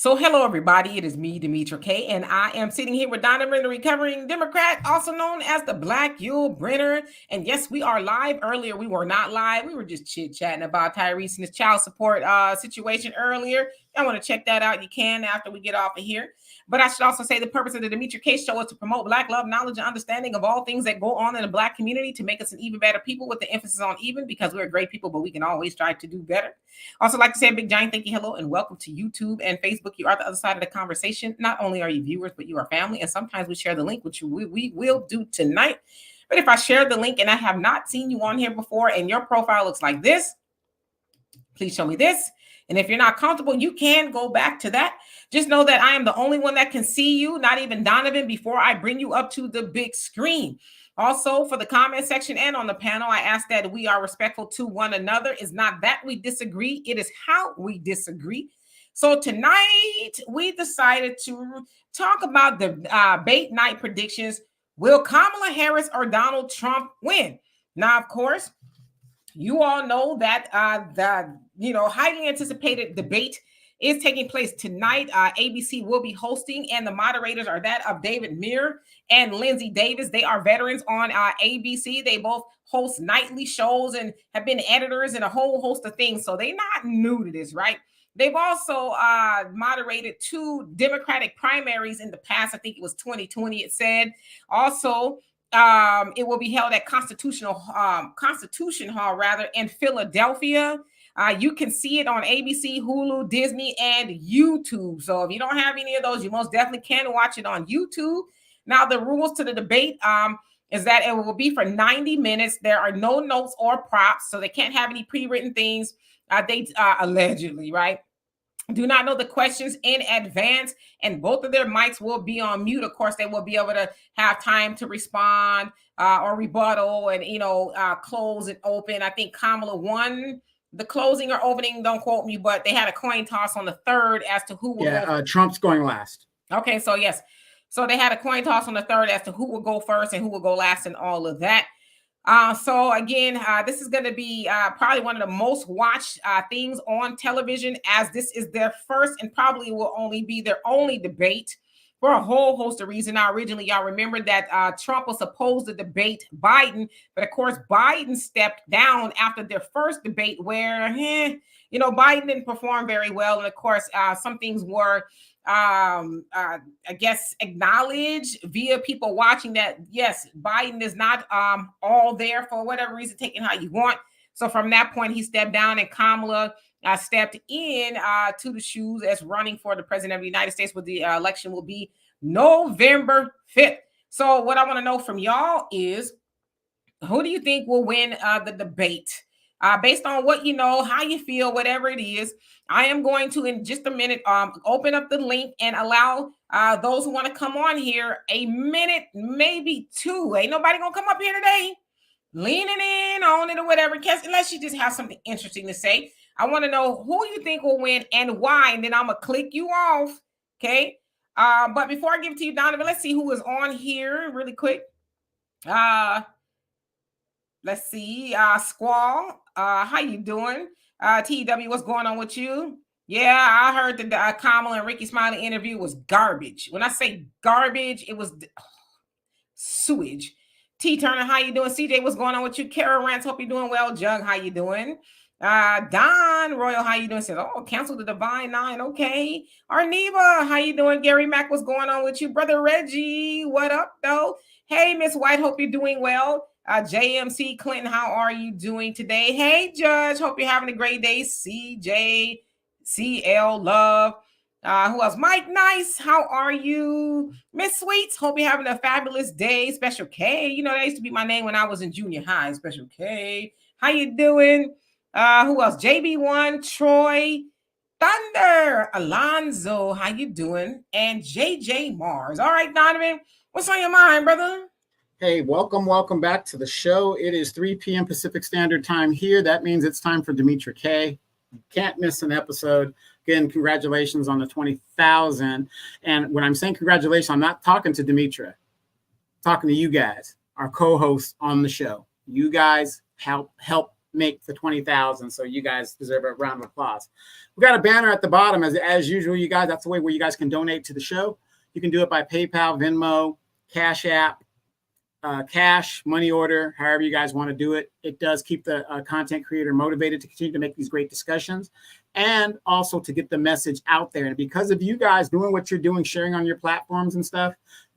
So hello everybody, it is me, Demetra K, and I am sitting here with Donovan, the recovering Democrat, also known as the Black Yule Brenner. And yes, we are live. Earlier we were not live. We were just chit-chatting about Tyrese and his child support situation earlier. I want to check that out. You can after we get off of here. But I should also say the purpose of the Demetra K show is to promote Black love, knowledge, and understanding of all things that go on in the Black community to make us an even better people, with the emphasis on even, because we're great people, but we can always strive to do better. Also like to say a big giant thank you, hello, and welcome to YouTube and Facebook. You are the other side of the conversation. Not only are you viewers, but you are family. And sometimes we share the link, which we will do tonight. But if I share the link and I have not seen you on here before and your profile looks like this, please show me this. And if you're not comfortable, you can go back to that. Just know that I am the only one that can see you, not even Donovan, before I bring you up to the big screen. Also, for the comment section and on the panel, I ask that we are respectful to one another. It's not that we disagree, it is how we disagree. So tonight, we decided to talk about the debate night predictions. Will Kamala Harris or Donald Trump win? Now, of course, you all know that the highly anticipated debate is taking place tonight. ABC will be hosting, and the moderators are that of David Muir and Lindsay Davis. They are veterans on ABC. They both host nightly shows and have been editors and a whole host of things. So they're not new to this, right? They've also moderated 2 Democratic primaries in the past. I think it was 2020, it said. Also, it will be held at Constitution Hall in Philadelphia. You can see it on ABC, Hulu, Disney, and YouTube. So if you don't have any of those, you most definitely can watch it on YouTube. Now, the rules to the debate is that it will be for 90 minutes. There are no notes or props, so they can't have any pre-written things. They allegedly, right? Do not know the questions in advance, and both of their mics will be on mute. Of course, they will be able to have time to respond or rebuttal and, close and open. I think Kamala won the closing or opening. Don't quote me, but they had a coin toss on the third as to who will go. Trump's going last. Okay, so yes. So they had a coin toss on the third as to who will go first and who will go last and all of that. So again, this is going to be probably one of the most watched things on television, as this is their first and probably will only be their only debate for a whole host of reasons. Now, originally, y'all remember that Trump was supposed to debate Biden, but of course, Biden stepped down after their first debate where, Biden didn't perform very well. And of course, some things were I guess acknowledge via people watching that, yes, Biden is not all there for whatever reason, taking how you want. So from that point, he stepped down, and Kamala stepped in to the shoes as running for the president of the United States, where the election will be November 5th. So what I want to know from y'all is, who do you think will win the debate? Based on what you know, how you feel, whatever it is, I am going to, in just a minute, open up the link and allow those who want to come on here a minute, maybe 2. Ain't nobody going to come up here today leaning in on it or whatever, unless you just have something interesting to say. I want to know who you think will win and why, and then I'm going to click you off, okay? But before I give it to you, Donovan, let's see who is on here really quick. Let's see, Squall, how you doing? TW, what's going on with you? Yeah, I heard that the Kamala and Ricky Smiley interview was garbage. When I say garbage, it was sewage. T Turner, how you doing? CJ, what's going on with you? Kara Rance, hope you're doing well. Jug, how you doing? Don Royal, how you doing? Says, cancel the Divine 9. Okay. Arneva, how you doing? Gary Mack, what's going on with you? Brother Reggie, what up, though? Hey, Miss White, hope you're doing well. JMC Clinton, how are you doing today? Hey, Judge, hope you're having a great day. CJ, CL Love. Who else? Mike Nice, how are you? Miss Sweets, hope you're having a fabulous day. Special K, that used to be my name when I was in junior high. Special K, how you doing? Who else? JB1, Troy, Thunder, Alonzo, how you doing? And JJ Mars. All right, Donovan, what's on your mind, brother? Hey, welcome back to the show. It is 3 p.m. Pacific Standard Time here. That means it's time for Demetra K. You can't miss an episode. Again, congratulations on the 20,000. And when I'm saying congratulations, I'm not talking to Demetra. I'm talking to you guys, our co-hosts on the show. You guys help make the 20,000. So you guys deserve a round of applause. We got a banner at the bottom as usual, you guys. That's the way where you guys can donate to the show. You can do it by PayPal, Venmo, Cash App, cash, money order, however you guys want to do it. It does keep the content creator motivated to continue to make these great discussions and also to get the message out there. And because of you guys doing what you're doing, sharing on your platforms and stuff,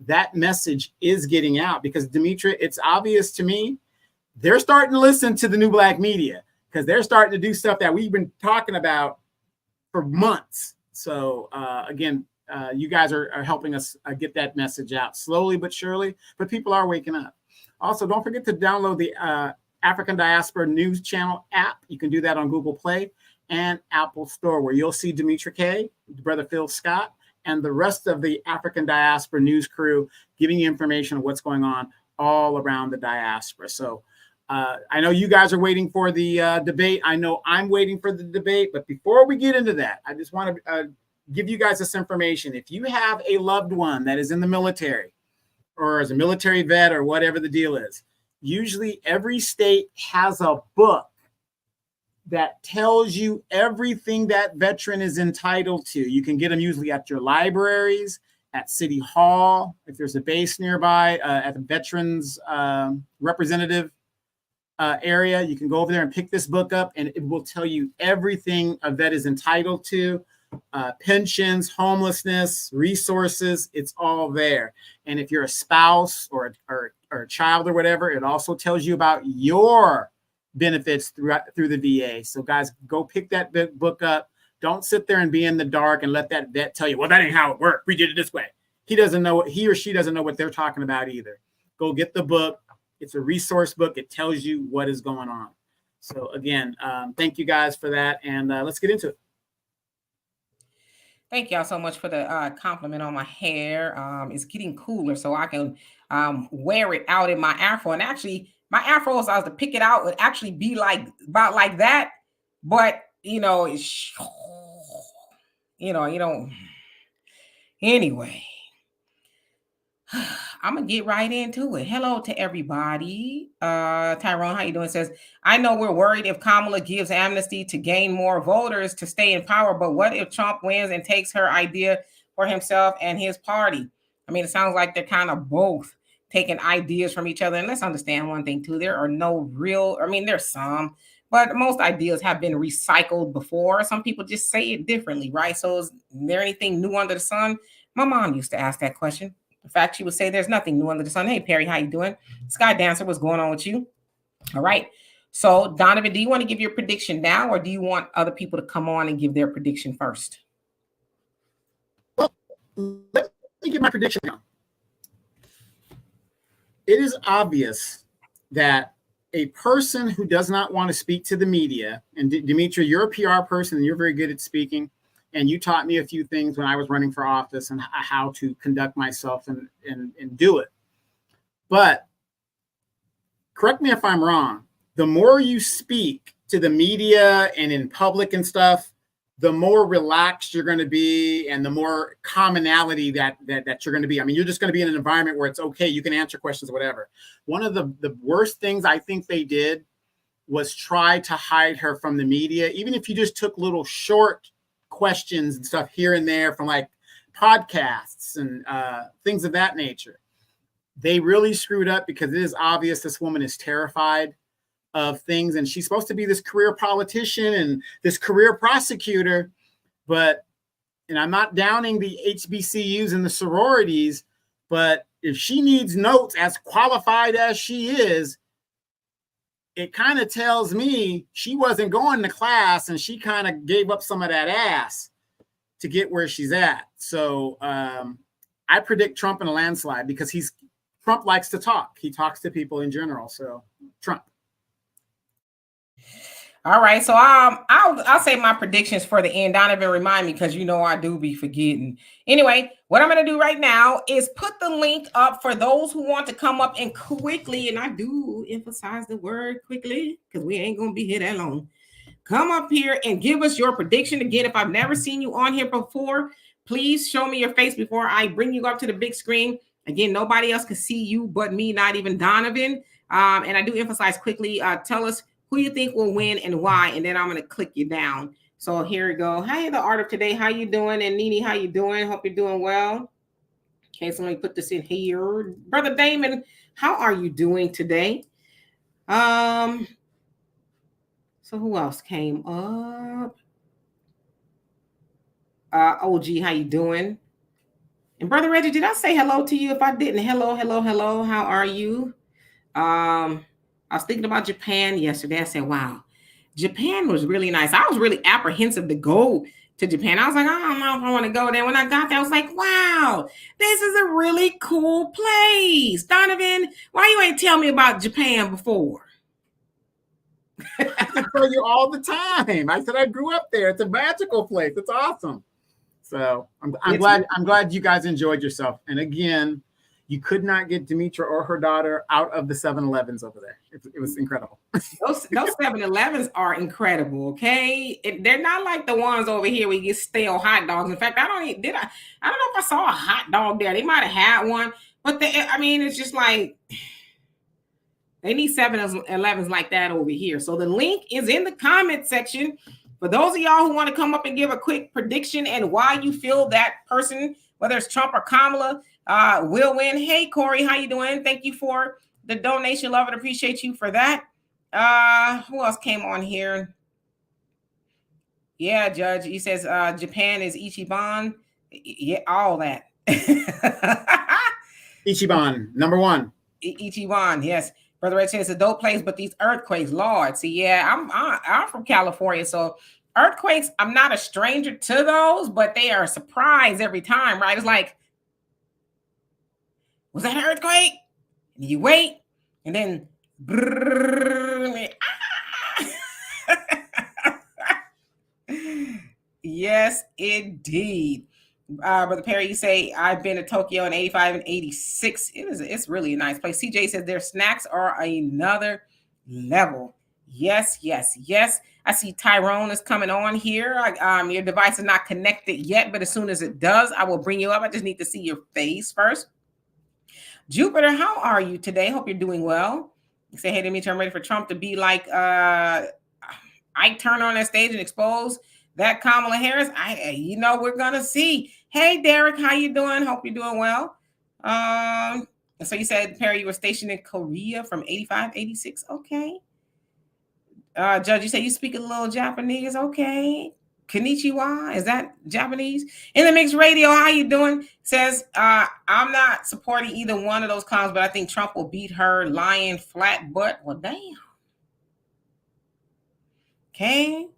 that message is getting out. Because Demetra, it's obvious to me, they're starting to listen to the New Black Media because they're starting to do stuff that we've been talking about for months. So again, you guys are helping us get that message out slowly but surely, but people are waking up. Also, don't forget to download the African Diaspora News Channel app. You can do that on Google Play and Apple Store, where you'll see Demetra K, Brother Phil Scott, and the rest of the African Diaspora News crew giving you information on what's going on all around the diaspora. So I know you guys are waiting for the debate. I know I'm waiting for the debate, but before we get into that, I just want to give you guys this information. If you have a loved one that is in the military or as a military vet or whatever the deal is, usually every state has a book that tells you everything that veteran is entitled to. You can get them usually at your libraries, at City Hall, if there's a base nearby, at the Veterans Representative area. You can go over there and pick this book up, and it will tell you everything a vet is entitled to. Pensions, homelessness, resources, it's all there. And if you're a spouse or a child or whatever, it also tells you about your benefits through the VA. So guys, go pick that book up. Don't sit there and be in the dark and let that vet tell you, well, that ain't how it worked. We did it this way. He or she doesn't know what they're talking about either. Go get the book. It's a resource book. It tells you what is going on. So again, thank you guys for that. And let's get into it. Thank y'all so much for the compliment on my hair. It's getting cooler, so I can wear it out in my afro. And actually, my afro, if I was to pick it out, would actually be about like that. But it's Anyway, I'm gonna get right into it. Hello to everybody. Tyrone, how you doing? Says, I know we're worried if Kamala gives amnesty to gain more voters to stay in power, but what if Trump wins and takes her idea for himself and his party? I mean, it sounds like they're kind of both taking ideas from each other. And let's understand one thing too. There are no real, there's some, but most ideas have been recycled before. Some people just say it differently, right? So is there anything new under the sun? My mom used to ask that question. In fact, she would say there's nothing new under the sun. Hey, Perry, how you doing? Sky Dancer, what's going on with you? All right. So, Donovan, do you want to give your prediction now, or do you want other people to come on and give their prediction first? Well, let me give my prediction now. It is obvious that a person who does not want to speak to the media, and Demetra, you're a PR person and you're very good at speaking, and you taught me a few things when I was running for office and how to conduct myself and do it. But correct me if I'm wrong, the more you speak to the media and in public and stuff, the more relaxed you're going to be and the more commonality that you're going to be. I mean, you're just going to be in an environment where it's okay. You can answer questions, whatever. One of the worst things I think they did was try to hide her from the media. Even if you just took little short questions and stuff here and there from like podcasts and things of that nature, they really screwed up because it is obvious this woman is terrified of things, and she's supposed to be this career politician and this career prosecutor, and I'm not downing the HBCUs and the sororities, but if she needs notes as qualified as she is, it kind of tells me she wasn't going to class and she kind of gave up some of that ass to get where she's at. So I predict Trump in a landslide because Trump likes to talk. He talks to people in general. So Trump. All right, so I'll say my predictions for the end. Donovan, remind me because I do be forgetting. Anyway, what I'm going to do right now is put the link up for those who want to come up and quickly, and I do emphasize the word quickly because we ain't going to be here that long. Come up here and give us your prediction. Again, if I've never seen you on here before, please show me your face before I bring you up to the big screen. Again, nobody else can see you but me, not even Donovan. And I do emphasize quickly, tell us who you think will win and why, and then I'm gonna click you down. So here we go. Hey, the art of today. How you doing? And Nene, how you doing? Hope you're doing well. Okay, so let me put this in here. Brother Damon, how are you doing today? So who else came up? OG, how you doing? And Brother Reggie, did I say hello to you? If I didn't, hello. How are you? I was thinking about Japan yesterday. I said, wow, Japan was really nice. I was really apprehensive to go to Japan. I was like, I don't know if I want to go there. When I got there, I was like, wow, this is a really cool place. Donovan, why you ain't tell me about Japan before? I tell you all the time. I said I grew up there. It's a magical place. It's awesome. So I'm glad you guys enjoyed yourself. And again, you could not get Demetra or her daughter out of the 7-Elevens over there. It was incredible. Those 7-Elevens are incredible. Okay, they're not like the ones over here where you get stale hot dogs. In fact, I don't know if I saw a hot dog there. They might have had one, but it's just like they need 7-Elevens like that over here. So the link is in the comment section for those of y'all who want to come up and give a quick prediction and why you feel that person, whether it's Trump or Kamala, will win. Hey, Corey, how you doing? Thank you for the donation. Love it. Appreciate you for that. Who else came on here? Yeah, Judge. He says Japan is Ichiban. Yeah, all that. Ichiban, number one. Ichiban, yes. Brother Red says it's a dope place, but these earthquakes, Lord. See, yeah, I'm from California, so earthquakes, I'm not a stranger to those, but they are a surprise every time, right? It's like, was that an earthquake? And you wait, and then yes, indeed. Brother Perry, you say I've been to Tokyo in 85 and 86. It's really a nice place. CJ says their snacks are another level. Yes. I see Tyrone is coming on here. Your device is not connected yet, but as soon as it does, I will bring you up. I just need to see your face first. Jupiter, how are you today? Hope you're doing well. You say, hey, Demetra, I'm ready for Trump to be like Ike Turner on that stage and expose that Kamala Harris. We're gonna see. Hey, Derek, how you doing? Hope you're doing well. So you said, Perry, you were stationed in Korea from 85, 86. Okay. Judge, you say you speak a little Japanese. Okay. Konnichiwa, is that Japanese? In the Mixed Radio, how you doing? Says, I'm not supporting either one of those clowns, but I think Trump will beat her lying flat butt. Well, damn. Okay.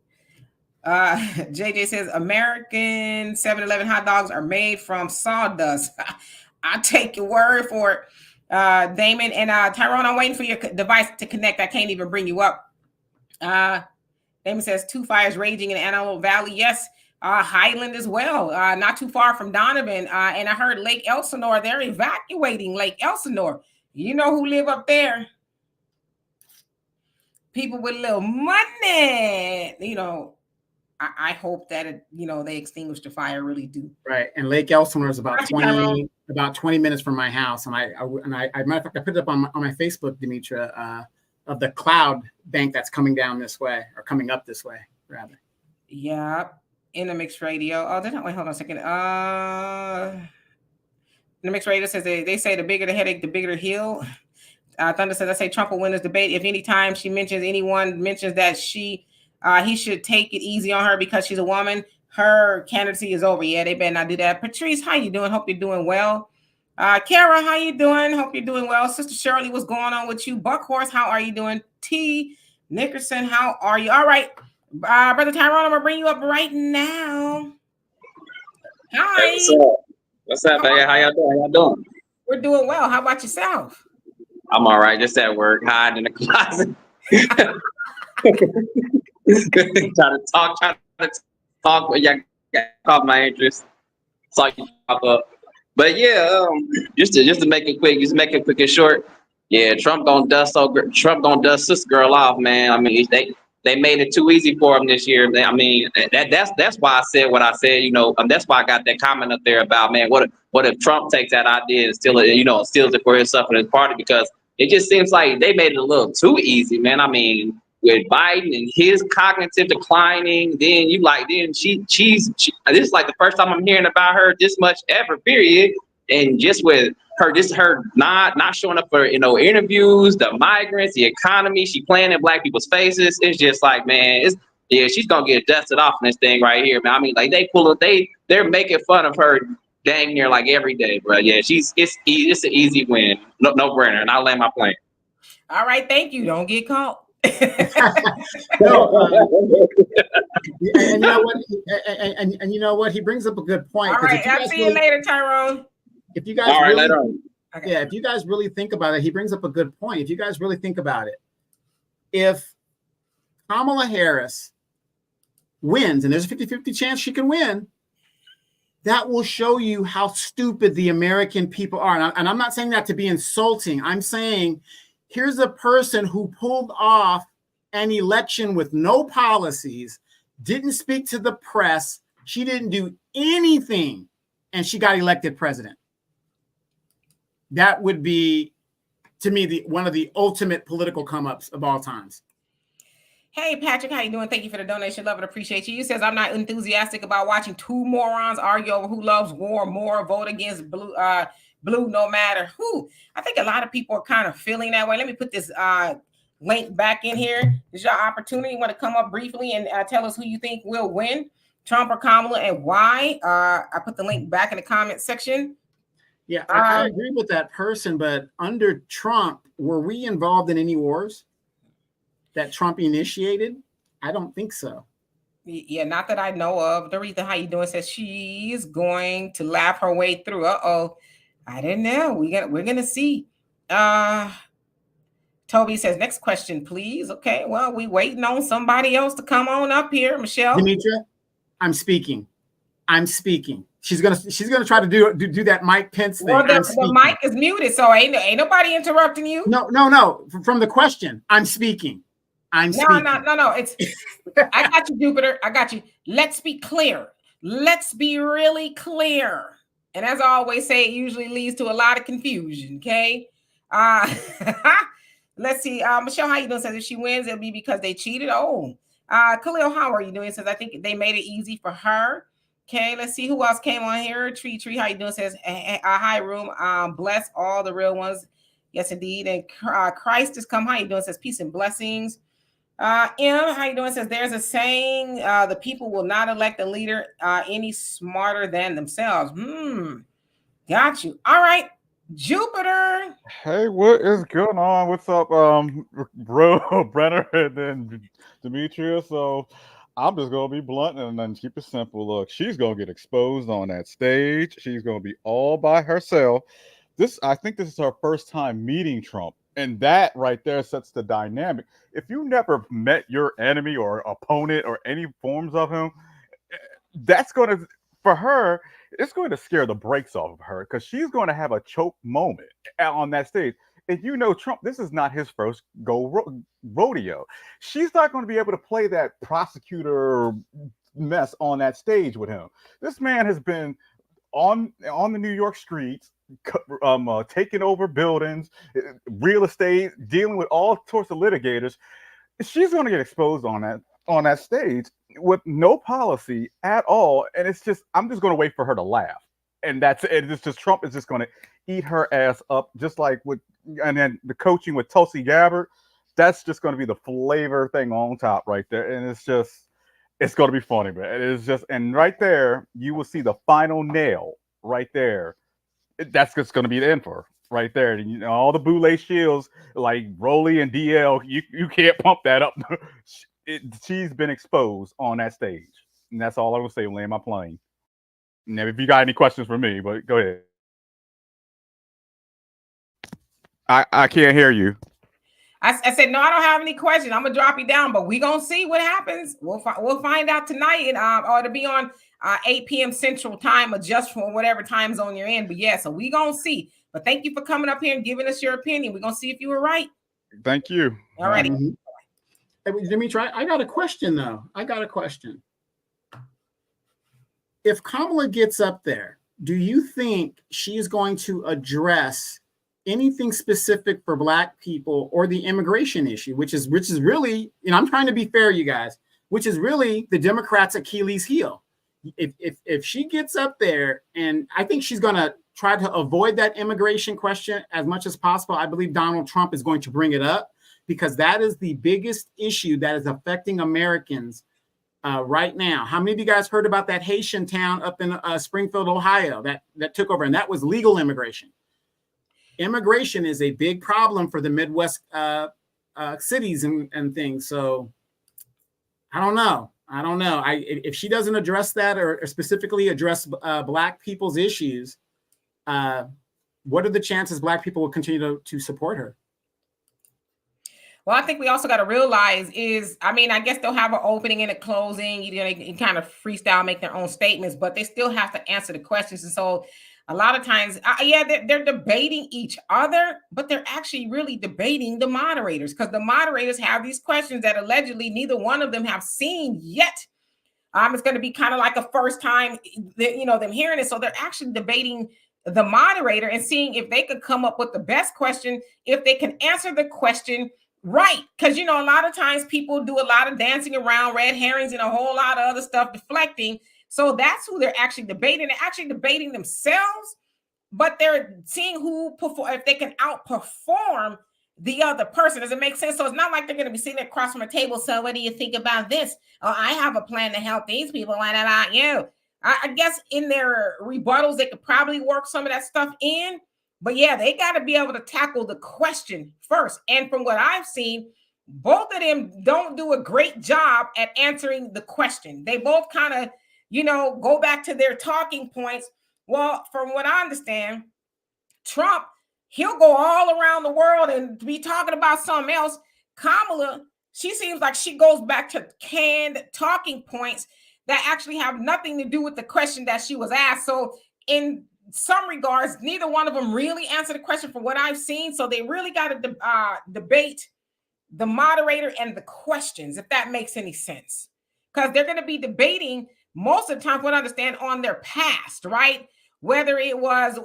JJ says American 7-Eleven hot dogs are made from sawdust. I'll take your word for it, Damon. And Tyrone, I'm waiting for your device to connect. I can't even bring you up. Damon says 2 fires raging in Antelope Valley. Yes, Highland as well. Not too far from Donovan. And I heard Lake Elsinore, they're evacuating Lake Elsinore. You know who live up there? People with a little money. I hope that they extinguish the fire. Really do. Right, and Lake Elsinore is about 20 minutes from my house, and I matter of fact, I put it up on my Facebook, Demetra, of the cloud bank that's coming down this way, or coming up this way, rather. Yeah, in the Mixed Radio. Oh, wait, hold on a second. The Mixed Radio says they say the bigger the headache, the bigger the heel. Thunder says, I say Trump will win this debate if anytime anyone mentions that he should take it easy on her because she's a woman, her candidacy is over. Yeah, they better not do that. Patrice, how you doing? Hope you're doing well. Kara, how you doing? Hope you're doing well. Sister Shirley, what's going on with you? Buckhorse, how are you doing? T. Nickerson, how are you? All right. Brother Tyrone, I'm going to bring you up right now. Hi. Hey, what's up, man? How y'all doing? We're doing well. How about yourself? I'm all right. Just at work, hiding in the closet. trying to talk, but y'all caught my interest. Saw you pop up. But yeah, just to make it quick, and short. Yeah, Trump gonna dust this girl off, man. I mean, they made it too easy for him this year. I mean, that's why I said what I said. That's why I got that comment up there about, man, what if Trump takes that idea and steals it for himself and his party, because it just seems like they made it a little too easy, man. I mean, with Biden and his cognitive declining, then she's this is like the first time I'm hearing about her this much ever, period. And just with her not showing up for interviews, the migrants, the economy, she playing in black people's faces. It's just like, man, she's gonna get dusted off in this thing right here, man. I mean, like they're making fun of her dang near like every day, bro. Yeah, it's an easy win, no brainer, and I'll land my plane. All right, thank you. Don't get caught. No, and you know what? And you know what? He brings up a good point. All right, I'll see you later, Tyrone. If you guys later on. Okay. Yeah, if you guys really think about it, he brings up a good point. If you guys really think about it, if Kamala Harris wins, and there's a 50-50 chance she can win, that will show you how stupid the American people are. And I'm not saying that to be insulting. I'm saying here's a person who pulled off an election with no policies, didn't speak to the press, she didn't do anything, and she got elected president. That would be, to me, one of the ultimate political come-ups of all times. Hey, Patrick, how you doing? Thank you for the donation. Love and appreciate you. You says, I'm not enthusiastic about watching two morons argue over who loves war more, vote against blue no matter who. I think a lot of people are kind of feeling that way. Let me put this link back in here. This is your opportunity. You want to come up briefly and tell us who you think will win, Trump or Kamala, and why. I put the link back in the comment section. Yeah, I agree with that person, but under Trump, were we involved in any wars that Trump initiated? I don't think so. Yeah, not that I know of. Doretha, how you doing? Says she's going to laugh her way through. Uh-oh. I didn't know. We're gonna see. Toby says, next question, please. Okay, well, we waiting on somebody else to come on up here. Michelle. Demetra, I'm speaking. She's gonna try to do that Mike Pence thing. Well, the mic is muted, so ain't nobody interrupting you. No. From the question, I'm speaking. No. It's I got you, Jupiter. I got you. Let's be clear. Let's be really clear. And as I always say, it usually leads to a lot of confusion. Okay. Let's see. Michelle, how you doing? Says if she wins, it'll be because they cheated. Oh, Khalil, how are you doing? Says I think they made it easy for her. Okay, let's see who else came on here. Tree, how you doing? Says hi, room. Bless all the real ones. Yes, indeed. And Christ has come. How you doing? Says peace and blessings. M, how you doing? Says there's a saying, the people will not elect a leader any smarter than themselves. Got you. All right, Jupiter. Hey, what is going on? What's up, bro, Brenner, and then Demetria? So I'm just gonna be blunt and then keep it simple. Look, she's gonna get exposed on that stage. She's gonna be all by herself. I think this is her first time meeting Trump. And that right there sets the dynamic. If you never met your enemy or opponent or any forms of him, that's going to, for her, it's going to scare the brakes off of her because she's going to have a choke moment on that stage. And you know, Trump, this is not his first rodeo. She's not going to be able to play that prosecutor mess on that stage with him. This man has been on the New York streets, taking over buildings, real estate, dealing with all sorts of litigators. She's going to get exposed on that stage with no policy at all, and I'm just going to wait for her to laugh, and that's it. It's just Trump is just going to eat her ass up, just like and then the coaching with Tulsi Gabbard. That's just going to be the flavor thing on top right there, and it's going to be funny, man. It's just, and right there you will see the final nail right there. That's just going to be the end for her right there. And, you know, all the Boulay shields like Rolly and DL, you can't pump that up. She's been exposed on that stage. And that's all I'm going to say. Land my plane. Now, if you got any questions for me, but go ahead. I can't hear you. I said, no, I don't have any questions. I'm going to drop you down, but we're going to see what happens. We'll find out tonight. And, or it'll be on 8 p.m. Central Time, adjust for whatever time zone you're in. But yeah, so we're going to see. But thank you for coming up here and giving us your opinion. We're going to see if you were right. Thank you. All righty. Hey, Dimitri, I got a question, though. If Kamala gets up there, do you think she's going to address anything specific for Black people or the immigration issue, which is really, I'm trying to be fair, you guys, which is really the Democrats' Achilles heel. If she gets up there, and I think she's going to try to avoid that immigration question as much as possible. I believe Donald Trump is going to bring it up because that is the biggest issue that is affecting Americans right now. How many of you guys heard about that Haitian town up in Springfield, Ohio, that took over? And that was legal immigration. Immigration is a big problem for the Midwest cities and things. So I don't know. If she doesn't address that or specifically address Black people's issues, what are the chances Black people will continue to support her? Well, I think we also got to realize I guess they'll have an opening and a closing. They can kind of freestyle, make their own statements, but they still have to answer the questions. And so a lot of times, they're debating each other, but they're actually really debating the moderators because the moderators have these questions that allegedly neither one of them have seen yet. It's going to be kind of like a first time, them hearing it. So they're actually debating the moderator and seeing if they could come up with the best question, if they can answer the question right. Because, a lot of times people do a lot of dancing around, red herrings, and a whole lot of other stuff, deflecting. So that's who they're actually debating. They're actually debating themselves, but they're seeing if they can outperform the other person. Does it make sense? So it's not like they're going to be sitting across from a table. So what do you think about this? Oh, I have a plan to help these people. What about you? I guess in their rebuttals, they could probably work some of that stuff in. But yeah, they got to be able to tackle the question first. And from what I've seen, both of them don't do a great job at answering the question. They both kind of, go back to their talking points. Well, from what I understand, Trump, he'll go all around the world and be talking about something else. Kamala, she seems like she goes back to canned talking points that actually have nothing to do with the question that she was asked. So in some regards, neither one of them really answered the question from what I've seen. So they really got to debate the moderator and the questions, if that makes any sense. Because they're going to be debating most of the time, what I understand, on their past, right? Whether it was,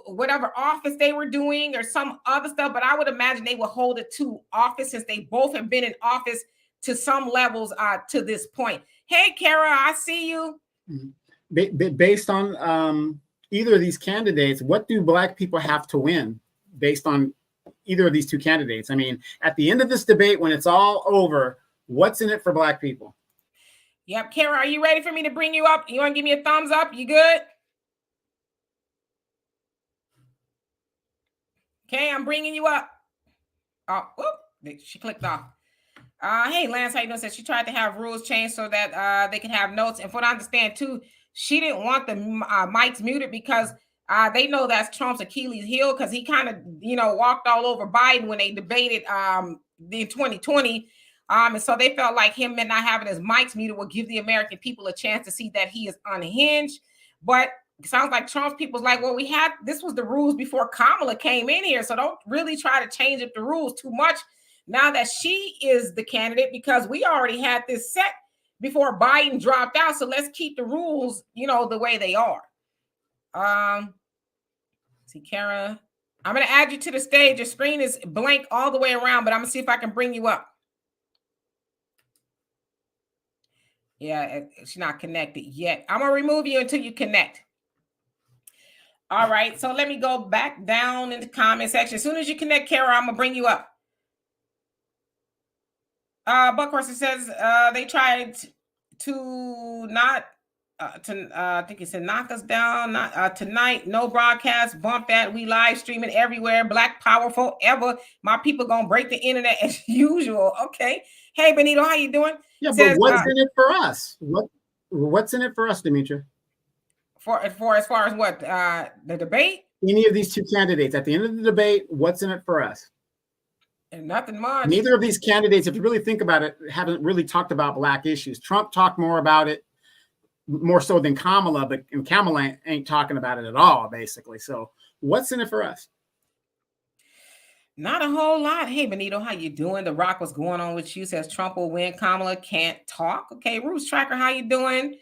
whatever office they were doing or some other stuff. But I would imagine they will hold it to office since they both have been in office to some levels to this point. Hey, Kara, I see you. Based on either of these candidates, what do Black people have to win based on either of these two candidates? I mean, at the end of this debate, when it's all over, what's in it for Black people? Yep. Kara, are you ready for me to bring you up? You want to give me a thumbs up? You good? Okay, I'm bringing you up. Oh, she clicked off. Hey, Lance, how you doing? Said she tried to have rules changed so that they can have notes. And from what I understand, too, she didn't want the mics muted because they know that's Trump's Achilles heel because he kind of, walked all over Biden when they debated in 2020. And so they felt like him not having his mics muted would give the American people a chance to see that he is unhinged. But it sounds like Trump's people's like, well, this was the rules before Kamala came in here. So don't really try to change up the rules too much now that she is the candidate, because we already had this set before Biden dropped out. So let's keep the rules, the way they are. See, Kara, I'm going to add you to the stage. Your screen is blank all the way around, but I'm going to see if I can bring you up. Yeah, she's not connected yet. I'm going to remove you until you connect. All right, so let me go back down in the comment section. As soon as you connect, Kara, I'm going to bring you up. Buckhorse says they tried to not, I think he said knock us down tonight. No broadcast, bump that. We live streaming everywhere. Black Power forever. My people going to break the internet as usual. Okay. Hey, Benito, how you doing? Yeah, but what's in it for us? What's in it for us, Demetria? As far as what? The debate? Any of these two candidates. At the end of the debate, what's in it for us? And nothing much. Neither of these candidates, if you really think about it, haven't really talked about Black issues. Trump talked more about it, more so than Kamala, but Kamala ain't talking about it at all, basically. So what's in it for us? Not a whole lot. Hey, Benito, how you doing? The Rock, what's going on with you? Says Trump will win. Kamala can't talk. Okay, Roots Tracker, how you doing?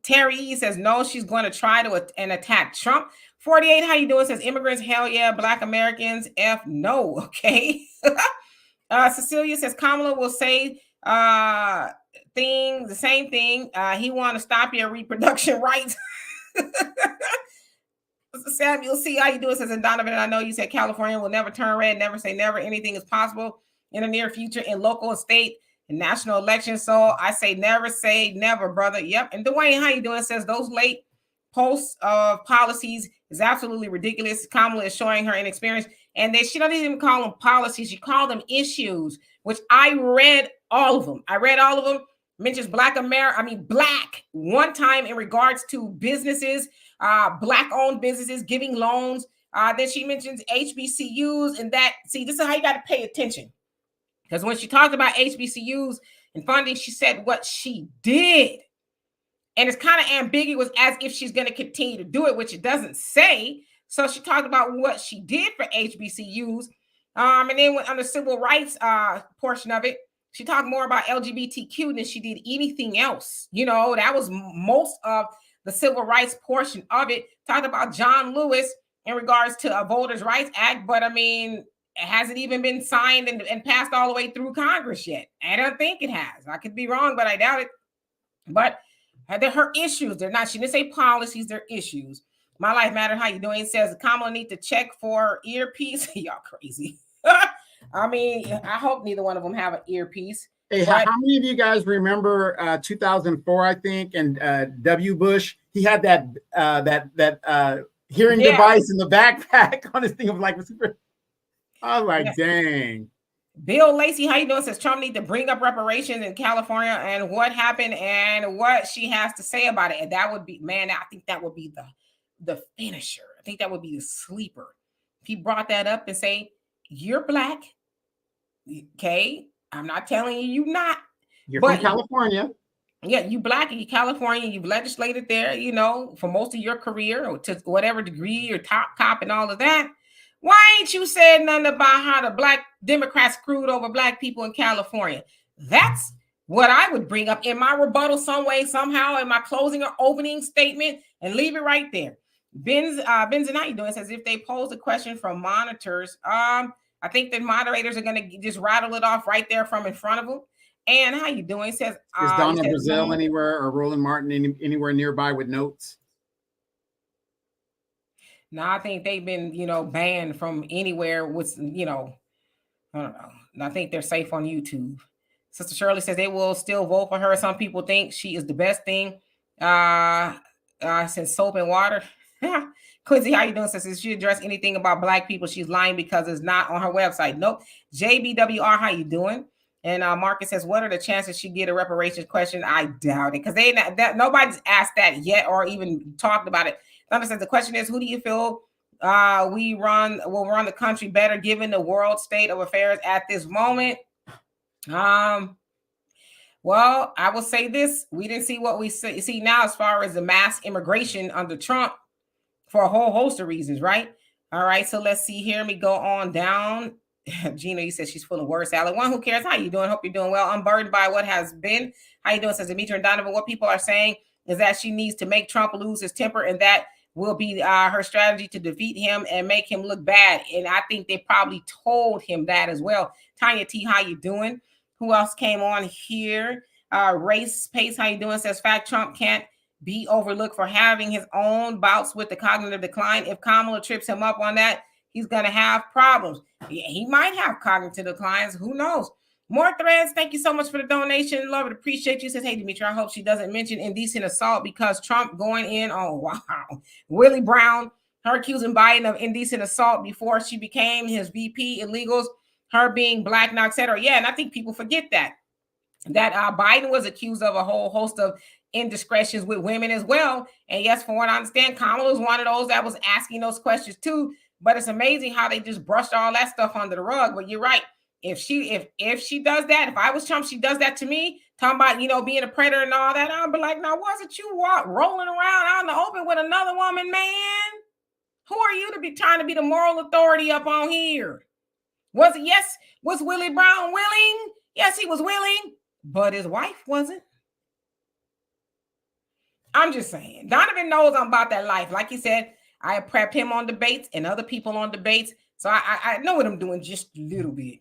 Terry E says no, she's going to try to attack Trump. 48, how you doing? Says immigrants, hell yeah. Black Americans, F no. Okay. Cecilia says Kamala will say the same thing. He want to stop your reproduction rights. Samuel, see how you doing? Says, and Donovan, I know you said California will never turn red, never say never. Anything is possible in the near future in local and state and national elections. So I say never, brother. Yep. And Dwayne, how you doing? Says those late posts of policies is absolutely ridiculous. Kamala is showing her inexperience. And she doesn't even call them policies. She called them issues, which I read all of them. Mentions Black one time in regards to businesses, Black-owned businesses giving loans. Then she mentions HBCUs and that. See, this is how you got to pay attention. Because when she talked about HBCUs and funding, she said what she did. And it's kind of ambiguous as if she's going to continue to do it, which it doesn't say. So she talked about what she did for HBCUs. And then on the civil rights portion of it, she talked more about LGBTQ than she did anything else. You know, that was most of the civil rights portion of it. Talked about John Lewis in regards to a Voters' Rights Act. But, I mean, it hasn't even been signed and passed all the way through Congress yet. I don't think it has. I could be wrong, but I doubt it. But they're her issues. They're not. She didn't say policies. They're issues. My Life Matter. How you doing? It says Kamala need to check for earpiece. Y'all crazy. I mean, I hope neither one of them have an earpiece. Hey, how many of you guys remember 2004? I think, and W. Bush. He had that hearing device in the backpack on his thing of like super. I was like, dang. Bill Lacey, how you doing? Says Trump need to bring up reparations in California and what happened and what she has to say about it. And that would be, man, I think that would be the finisher. I think that would be the sleeper. If he brought that up and say, you're Black, okay? I'm not telling you not. You're from California. Yeah, you Black and you California. You've legislated there, you know, for most of your career or to whatever degree or top cop and all of that. Why ain't you said nothing about how the Black Democrats screwed over Black people in California? That's what I would bring up in my rebuttal some way, somehow, in my closing or opening statement, and leave it right there. Ben's how you doing? Says if they pose a question from monitors, I think the moderators are going to just rattle it off right there from in front of them. And how you doing? Says is Donna Brazil anywhere or Roland Martin anywhere nearby with notes? No, I think they've been, banned from anywhere with, I don't know. I think they're safe on YouTube. Sister Shirley says they will still vote for her. Some people think she is the best thing since soap and water. Quincy, how you doing? Says, if she address anything about Black people, she's lying because it's not on her website. Nope. JBWR, how you doing? And Marcus says, what are the chances she get a reparations question? I doubt it because nobody's asked that yet or even talked about it. Thunder says the question is, who do you feel will run the country better given the world state of affairs at this moment? Well, I will say this. We didn't see what we see now as far as the mass immigration under Trump for a whole host of reasons, right? All right, so let's see here. Let me go on down. Gina, you said she's full of words. Salad. One, who cares? How you doing? Hope you're doing well. Unburdened by what has been. How you doing? Says Demetra and Donovan. What people are saying is that she needs to make Trump lose his temper, and that will be her strategy to defeat him and make him look bad. And I think they probably told him that as well. Tanya T, how you doing? Who else came on here? Race Pace, how you doing? Says fact Trump can't be overlooked for having his own bouts with the cognitive decline. If Kamala trips him up on that, he's going to have problems. Yeah, he might have cognitive declines. Who knows? More threads. Thank you so much for the donation. Love it. Appreciate you. Says, hey, Demetra, I hope she doesn't mention indecent assault because Trump going in on, Willie Brown, her accusing Biden of indecent assault before she became his VP illegals, her being Black now, etc. Yeah, and I think people forget that Biden was accused of a whole host of indiscretions with women as well. And yes, from what I understand, Kamala was one of those that was asking those questions too. But it's amazing how they just brushed all that stuff under the rug. But you're right. If she does that, if I was Trump, she does that to me, talking about, being a predator and all that, I'll be like, now, wasn't you rolling around out in the open with another woman, man? Who are you to be trying to be the moral authority up on here? Was Willie Brown willing? Yes, he was willing, but his wife wasn't. I'm just saying. Donovan knows I'm about that life. Like he said, I have prepped him on debates and other people on debates. So I know what I'm doing just a little bit.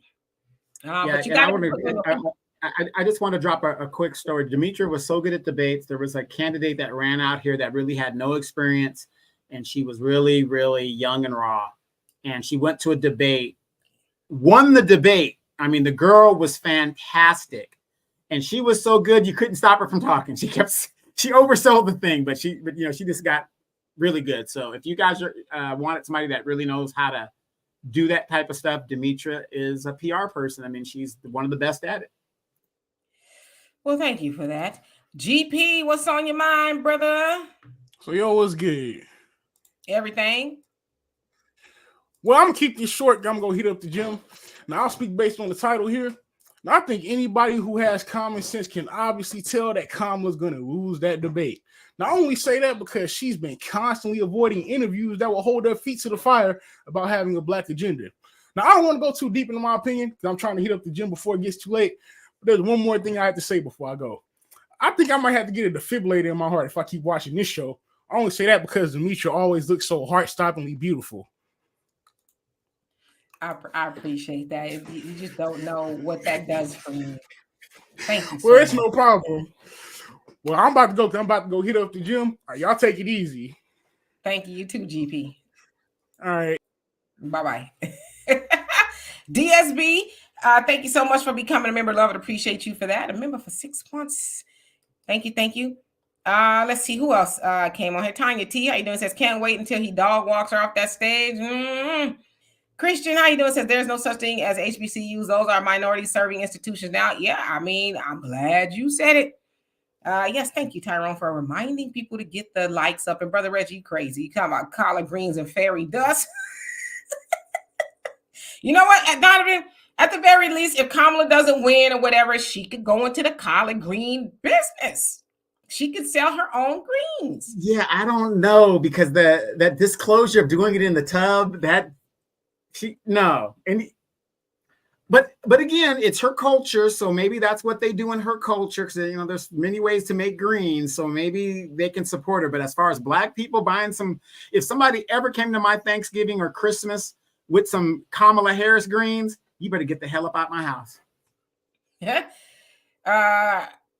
But you got to. I just want to drop a quick story. Demetria was so good at debates. There was a candidate that ran out here that really had no experience, and she was really, really young and raw. And she went to a debate, won the debate. I mean, the girl was fantastic, and she was so good you couldn't stop her from talking. She oversold the thing, but she just got really good. So if you guys wanted somebody that really knows how to do that type of stuff, Demetria is a PR person. I mean, she's one of the best at it. Well, thank you for that. GP, what's on your mind, brother? So, yo, what's good? Everything. Well, I'm going to keep this short. I'm going to hit up the gym. Now, I'll speak based on the title here. Now, I think anybody who has common sense can obviously tell that Kamala's going to lose that debate. Now, I only say that because she's been constantly avoiding interviews that will hold her feet to the fire about having a black agenda. Now, I don't want to go too deep into my opinion because I'm trying to hit up the gym before it gets too late. But there's one more thing I have to say before I go. I think I might have to get a defibrillator in my heart if I keep watching this show. I only say that because Demetria always looks so heart-stoppingly beautiful. I appreciate that. You just don't know what that does for me. Thank you. Well, it's no problem. Well, I'm about to go hit up the gym. All right, y'all take it easy. Thank you. You too, GP. All right. Bye-bye. DSB, thank you so much for becoming a member. Love it. Appreciate you for that. A member for 6 months. Thank you. Let's see who else came on here. Tanya T, how you doing? Says, can't wait until he dog walks her off that stage. Christian, how you doing? Says, there's no such thing as HBCUs. Those are minority serving institutions now. Yeah, I mean, I'm glad you said it. Yes, thank you, Tyrone, for reminding people to get the likes up. And Brother Reggie, you crazy. You talking about collard greens and fairy dust. You know what, Donovan? At the very least, if Kamala doesn't win or whatever, she could go into the collard green business. She could sell her own greens. Yeah, I don't know, because that disclosure of doing it in the tub, but again, it's her culture, so maybe that's what they do in her culture, because there's many ways to make greens, so maybe they can support her. But as far as black people buying if somebody ever came to my Thanksgiving or Christmas with some Kamala Harris greens, you better get the hell up out my house. Yeah.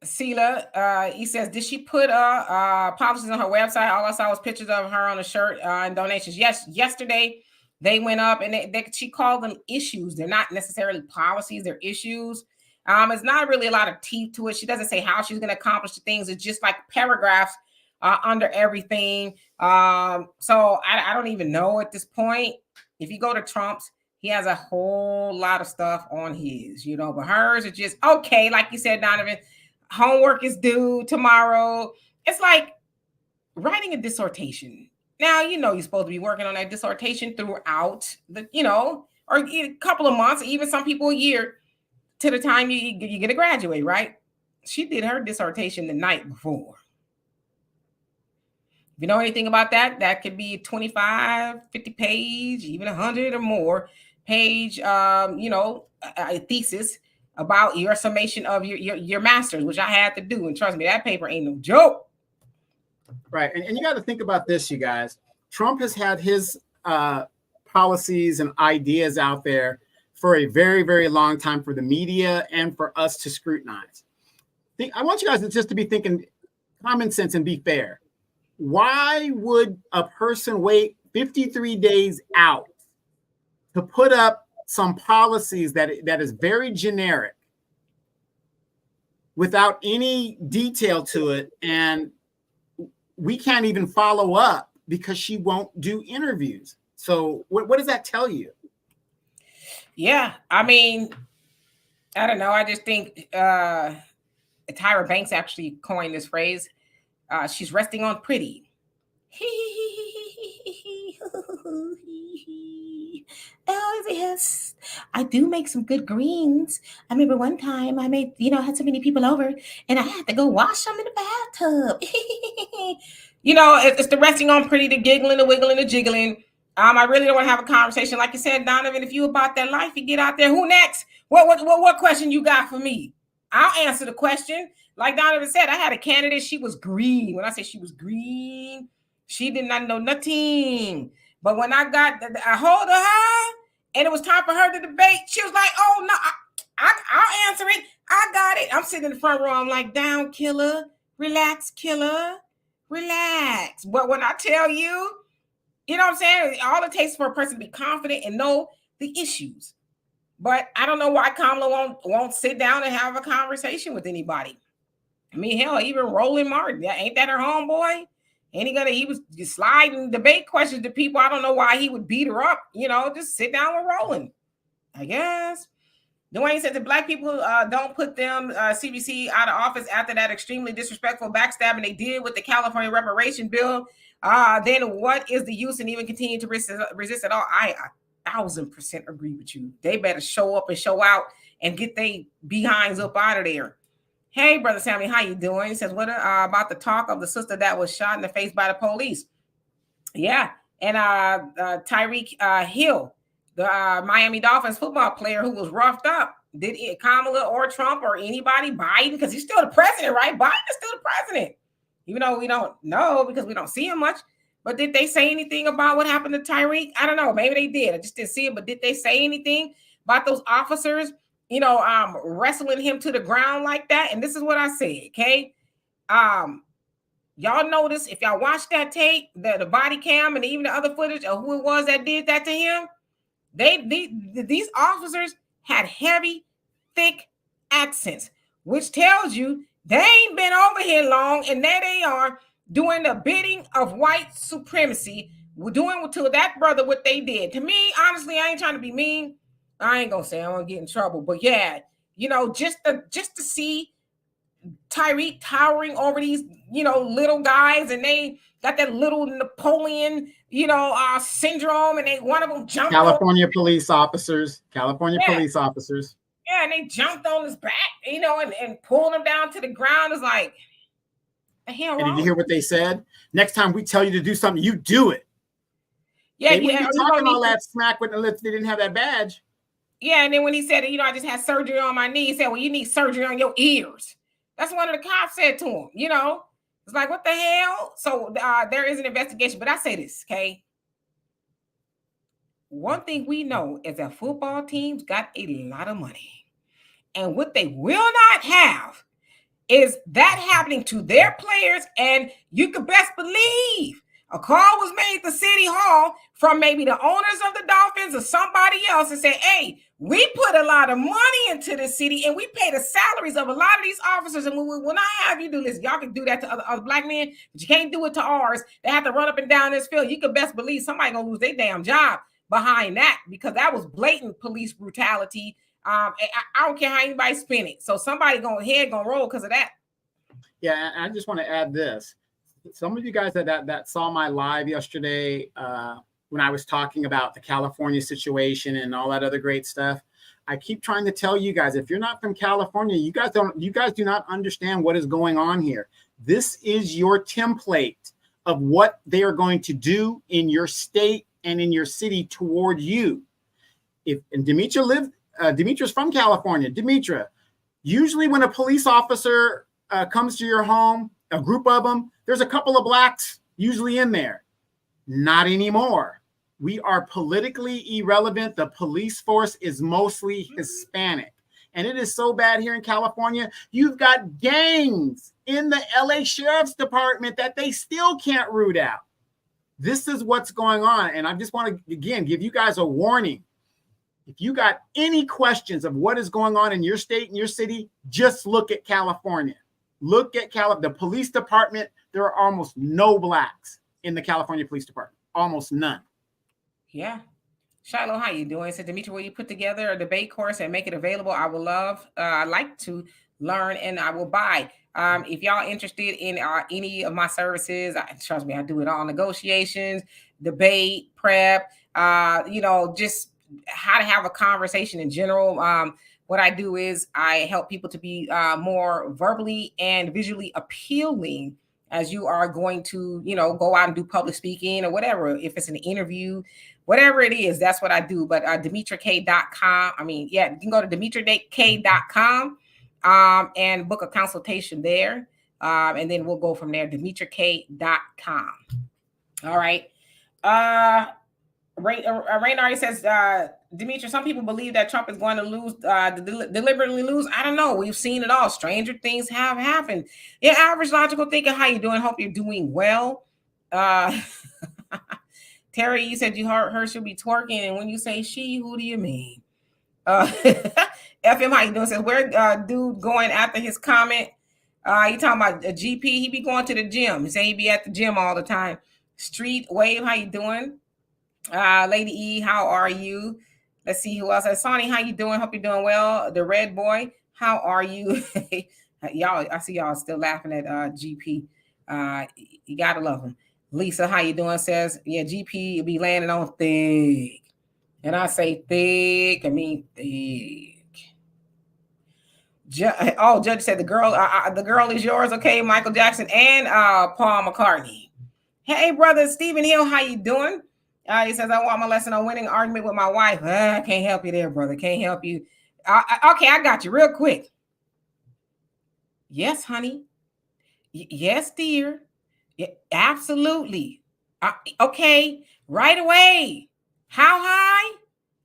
Sela, he says, did she put policies on her website? All I saw was pictures of her on a shirt and donations. Yes, yesterday they went up, and she called them issues. They're not necessarily policies, they're issues. It's not really a lot of teeth to it. She doesn't say how she's going to accomplish the things. It's just like paragraphs under everything. So I don't even know at this point. If you go to Trump's, he has a whole lot of stuff on his, but hers are just, okay, like you said, Donovan, homework is due tomorrow. It's like writing a dissertation. Now, you're supposed to be working on that dissertation throughout or a couple of months, even some people a year, to the time you're going to graduate, right? She did her dissertation the night before. If you know anything about that, that could be 25, 50 page, even 100 or more page, a thesis about your summation of your master's, which I had to do. And trust me, that paper ain't no joke. Right. And you got to think about this, you guys. Trump has had his policies and ideas out there for a very, very long time for the media and for us to scrutinize. I want you guys to be thinking common sense and be fair. Why would a person wait 53 days out to put up some policies that is very generic without any detail to it, and we can't even follow up because she won't do interviews? So what does that tell you? Yeah, I mean, I don't know. I just think Tyra Banks actually coined this phrase. She's resting on pretty. Oh, yes, I do make some good greens. I remember one time I made, had so many people over and I had to go wash them in the bathtub. It's the resting on pretty, the giggling, the wiggling, the jiggling. I really don't want to have a conversation. Like you said, Donovan, if you about that life, you get out there. Who next? What question you got for me? I'll answer the question. Like Donovan said, I had a candidate. She was green. When I say she was green, She did not know nothing. But when I got a hold of her and it was time for her to debate, she was like, oh, no, I'll answer it. I got it. I'm sitting in the front row. I'm like, down, killer. Relax, killer. Relax. But when I tell you, you know what I'm saying? All it takes for a person to be confident and know the issues. But I don't know why Kamala won't sit down and have a conversation with anybody. I mean, hell, even Roland Martin, ain't that her homeboy? He was just sliding debate questions to people. I don't know why he would beat her up. Just sit down with Roland, I guess. Dwayne said that Black people don't put them CBC out of office after that extremely disrespectful backstabbing they did with the California reparation bill. Then what is the use in even continue to resist at all? I 1,000% agree with you. They better show up and show out and get their behinds up out of there. Hey, Brother Sammy, how you doing? He says, what about the talk of the sister that was shot in the face by the police? Yeah, and Tyreek Hill, the Miami Dolphins football player who was roughed up. Did it Kamala or Trump or anybody, Biden, because he's still the president, right? Biden is still the president, even though we don't know because we don't see him much. But did they say anything about what happened to Tyreek? I don't know. Maybe they did. I just didn't see it. But did they say anything about those officers, wrestling him to the ground like that? And this is what I said, okay? Y'all notice if y'all watch that tape, the body cam and even the other footage of who it was that did that to him, these officers had heavy, thick accents, which tells you they ain't been over here long, and there they are doing the bidding of white supremacy, doing to that brother what they did. To me, honestly, I ain't trying to be mean. I ain't gonna say I'm gonna get in trouble, but yeah, just to see Tyreek towering over these, little guys, and they got that little Napoleon, syndrome, and one of them jumped California police officers. Yeah, and they jumped on his back, and pulled him down to the ground. It's like, the hell wrong? And did you hear what they said? Next time we tell you to do something, you do it. Yeah, they wouldn't be talking all that smack with the lips. They didn't have that badge. Yeah, and then when he said, I just had surgery on my knee, he said, well, you need surgery on your ears. That's what one of the cops said to him, It's like, what the hell? So there is an investigation. But I say this, okay? One thing we know is that football teams got a lot of money. And what they will not have is that happening to their players. And you can best believe a call was made to City Hall from maybe the owners of the Dolphins or somebody else and say, hey, we put a lot of money into the city and we pay the salaries of a lot of these officers. And we will not have you do this. Y'all can do that to other black men, but you can't do it to ours. They have to run up and down this field. You can best believe somebody gonna lose their damn job behind that, because that was blatant police brutality. I don't care how anybody spin it. So somebody gonna roll because of that. Yeah, I just want to add this. Some of you guys that saw my live yesterday when I was talking about the California situation and all that other great stuff, I keep trying to tell you guys, if you're not from California, you guys do not understand what is going on here. This is your template of what they are going to do in your state and in your city toward you. Demetra's from California. Demetra, usually when a police officer comes to your home, a group of them, there's a couple of blacks usually in there. Not anymore. We are politically irrelevant. The police force is mostly Hispanic. And it is so bad here in California. You've got gangs in the LA Sheriff's Department that they still can't root out. This is what's going on. And I just want to, again, give you guys a warning. If you got any questions of what is going on in your state and your city, just look at California. Look at the police department. There are almost no blacks in the California Police Department. Almost none. Yeah. Shiloh, how you doing? So, Demetra, will you put together a debate course and make it available? I would love, I'd like to learn and I will buy. If y'all interested in any of my services, trust me, I do it all. Negotiations, debate, prep, just how to have a conversation in general. What I do is I help people to be more verbally and visually appealing as you are going to, go out and do public speaking or whatever. If it's an interview, whatever it is, that's what I do. But DemetraK.com. You can go to DemetraK.com and book a consultation there. And then we'll go from there, DemetraK.com. All right. Raynari says, Demetrius, some people believe that Trump is going to lose, deliberately lose. I don't know. We've seen it all. Stranger things have happened. Yeah, average logical thinker, how you doing? Hope you're doing well. Terry, you said you heard her should be twerking, and when you say she, who do you mean? FM, how you doing? Says, where dude going after his comment? You talking about a GP? He be going to the gym. He say he be at the gym all the time. Street Wave, how you doing? Lady E, how are you? Let's see who else. Sonny, how you doing? Hope you're doing well. The Red Boy, how are you? Y'all, I see y'all still laughing at GP. You gotta love him. Lisa, how you doing? Says, yeah, GP be landing on thick. And I say thick, I mean thick. Judge said the girl is yours. Okay, Michael Jackson and Paul McCartney. Hey, brother Stephen Hill, how you doing? He says, I want my lesson on winning argument with my wife. I can't help you there, brother. Can't help you. Okay, I got you real quick. Yes, honey. Yes, dear. Yeah, absolutely. Okay, right away. How high?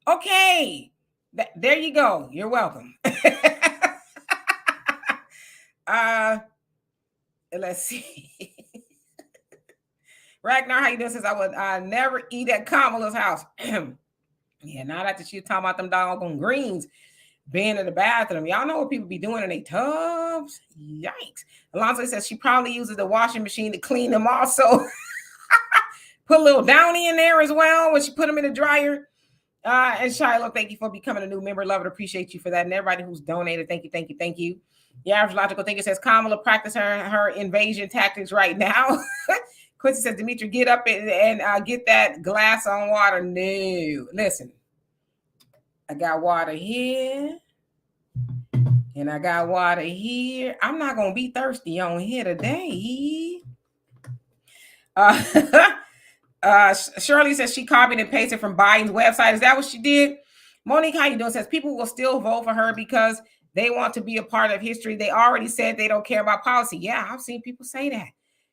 Okay. There you go. You're welcome. Let's see. Ragnar, how you doing? Says, I would never eat at Kamala's house. Yeah, not after she was talking about them doggone greens being in the bathroom. Y'all know what people be doing in their tubs? Yikes. Alonso says she probably uses the washing machine to clean them also. Put a little Downy in there as well when she put them in the dryer. And Shiloh, thank you for becoming a new member. Love it. Appreciate you for that. And everybody who's donated, thank you, thank you, thank you. The average logical thinker says Kamala practice her invasion tactics right now. Quincy says, Dimitri, get up and get that glass on water. No, listen. I got water here. And I got water here. I'm not going to be thirsty on here today. Shirley says she copied and pasted from Biden's website. Is that what she did? Monique, how you doing? Says people will still vote for her because they want to be a part of history. They already said they don't care about policy. Yeah, I've seen people say that.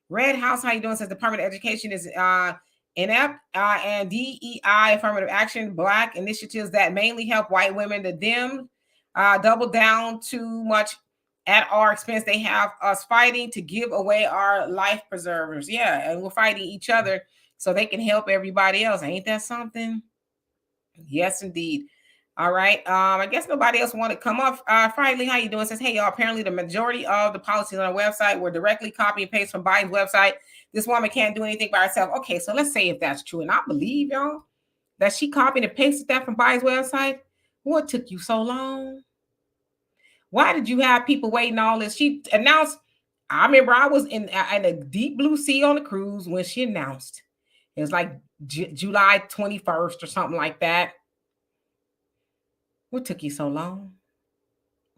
Red House, how you doing? Says Department of Education is inept and DEI, affirmative action, Black initiatives that mainly help white women. The Dem double down too much at our expense. They have us fighting to give away our life preservers. Yeah, and we're fighting each other so they can help everybody else. Ain't that something? Yes, indeed. All right. I guess nobody else want to come up. Friday, how you doing? Says, hey, y'all, apparently the majority of the policies on our website were directly copy and paste from Biden's website. This woman can't do anything by herself. Okay, so let's say if that's true. And I believe, y'all, that she copied and pasted that from Biden's website. What took you so long? Why did you have people waiting all this? She announced, I remember I was in a deep blue sea on the cruise when she announced. It was like July 21st or something like that. What took you so long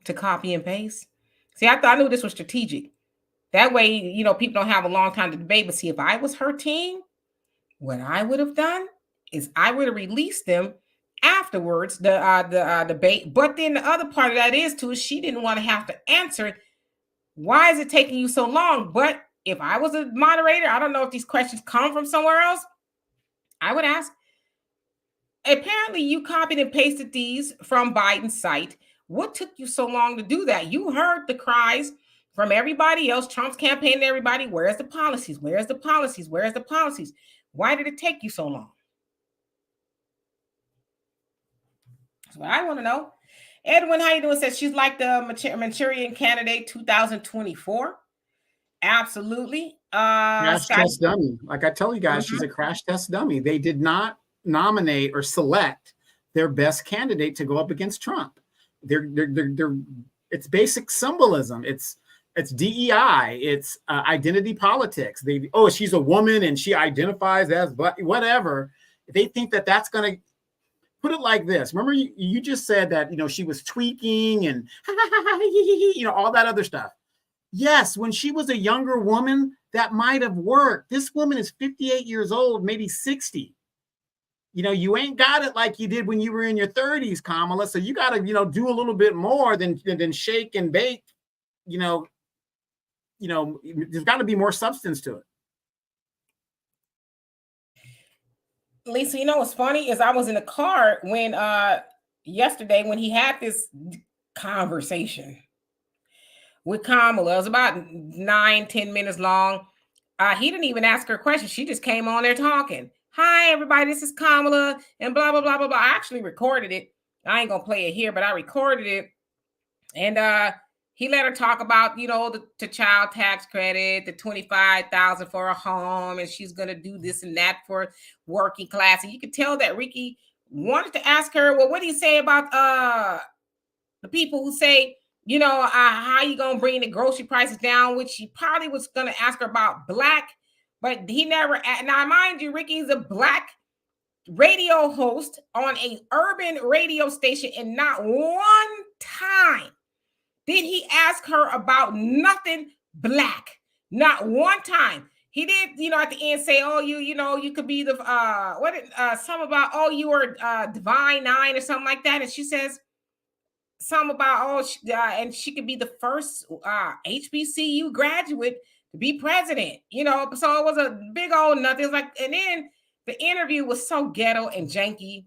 to copy and paste? See, I knew this was strategic. That way, people don't have a long time to debate. But see, if I was her team, what I would have done is I would have released them afterwards, the debate. But then the other part of that is she didn't want to have to answer. Why is it taking you so long? But if I was a moderator, I don't know if these questions come from somewhere else. I would ask, apparently you copied and pasted these from Biden's site. What took you so long to do that? You heard the cries from everybody else, Trump's campaign and everybody. Where's the policies? Where's the policies? Where's the policies? Why did it take you so long? That's what I want to know. Edwin, how you doing? Says she's like the Manchurian candidate 2024. Absolutely. Crash test dummy. Like I tell you guys, she's a crash test dummy. They did not nominate or select their best candidate to go up against Trump. It's basic symbolism. It's DEI. It's identity politics. She's a woman and she identifies as whatever. They think that that's going to put it like this. Remember, you just said that she was tweaking and all that other stuff. Yes, when she was a younger woman, that might have worked. This woman is 58 years old, maybe 60. You ain't got it like you did when you were in your 30s, Kamala. So you got to, do a little bit more than shake and bake. There's got to be more substance to it. Lisa, you know what's funny is I was in the car when yesterday when he had this conversation with Kamala. It was about 9-10 minutes long. He didn't even ask her a question. She just came on there talking. Hi, everybody, this is Kamala, and blah, blah, blah, blah, blah. I actually recorded it. I ain't gonna play it here, but I recorded it. And he let her talk about, you know, the child tax credit, the $25,000 for a home, and she's gonna do this and that for working class. And you could tell that Ricky wanted to ask her, well, what do you say about the people who say, you know, how you gonna bring the grocery prices down? Which she probably was gonna ask her about black, but he never. Now, mind you, Ricky is a black radio host on a urban radio station, and not one time did he ask her about nothing black? Not one time. He did, you know, at the end say, "Oh, you know, you could be the something about, oh, you were Divine Nine or something like that." And she says something about, and she could be the first HBCU graduate to be president. You know, so it was a big old nothing. It was like, and then the interview was so ghetto and janky.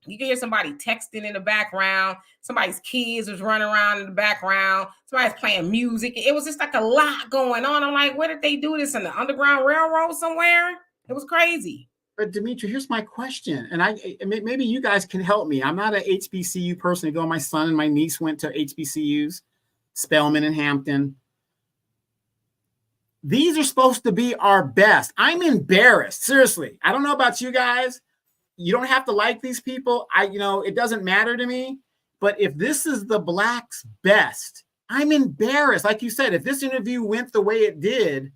You can hear somebody texting in the background. Somebody's kids was running around in the background. Somebody's playing music. It was just like a lot going on. I'm like, where did they do this, in the Underground Railroad somewhere? It was crazy. But Dimitri, here's my question, and maybe you guys can help me. I'm not an HBCU person. Even though my son and my niece went to HBCUs, Spelman and Hampton. These are supposed to be our best. I'm embarrassed. Seriously. I don't know about you guys. You don't have to like these people. It doesn't matter to me. But if this is the blacks' best, I'm embarrassed. Like you said, if this interview went the way it did,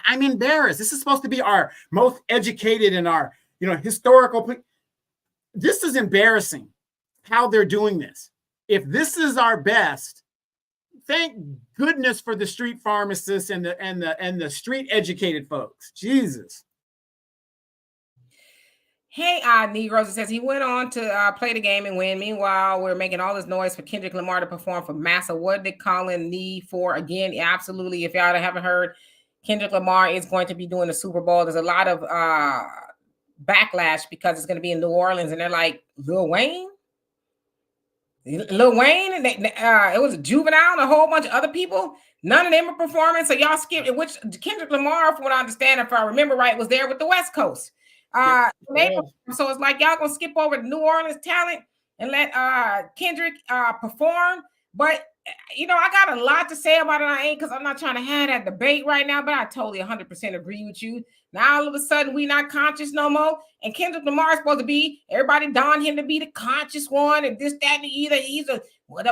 I'm embarrassed. This is supposed to be our most educated and our, historical. This is embarrassing how they're doing this. If this is our best, thank goodness for the street pharmacists and the street educated folks. Jesus. Hey, Negroes, it says he went on to play the game and win. Meanwhile, we're making all this noise for Kendrick Lamar to perform for Massa. What did Colin need for? Again, absolutely. If y'all haven't heard, Kendrick Lamar is going to be doing the Super Bowl. There's a lot of backlash because it's going to be in New Orleans, and they're like, Lil Wayne? Lil Wayne, and it was a Juvenile and a whole bunch of other people. None of them are performing, so y'all skip it. Which Kendrick Lamar, from what I understand, if I remember right, was there with the West Coast. So it's like y'all gonna skip over the New Orleans talent and let Kendrick perform. But I got a lot to say about it. I ain't, because I'm not trying to have that debate right now, but I totally 100% agree with you. Now all of a sudden we not conscious no more, and Kendrick Lamar is supposed to be, everybody don him to be the conscious one, and this, that, and either he's the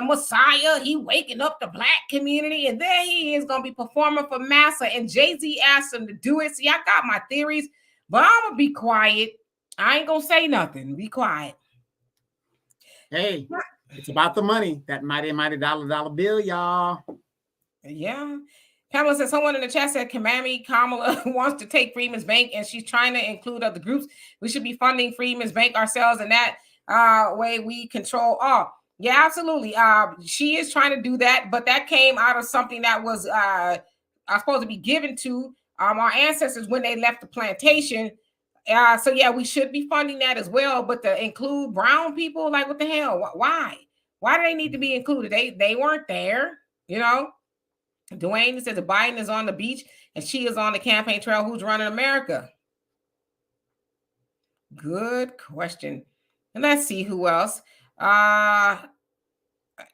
Messiah, he waking up the black community, and there he is gonna be performing for Massa, and Jay-Z asked him to do it. See, I got my theories, but I'm gonna be quiet. I ain't gonna say nothing. Be quiet. Hey, it's about the money. That mighty dollar bill, y'all. Yeah. Pamela says, someone in the chat said Kamala wants to take Freeman's Bank, and she's trying to include other groups. We should be funding Freeman's Bank ourselves, and that way we control all. Yeah, absolutely. She is trying to do that, but that came out of something that was supposed to be given to our ancestors when they left the plantation. So yeah, we should be funding that as well. But to include brown people, like, what the hell? Why? Why do they need to be included? They weren't there, Dwayne says Biden is on the beach and she is on the campaign trail. Who's running America? Good question. And let's see who else.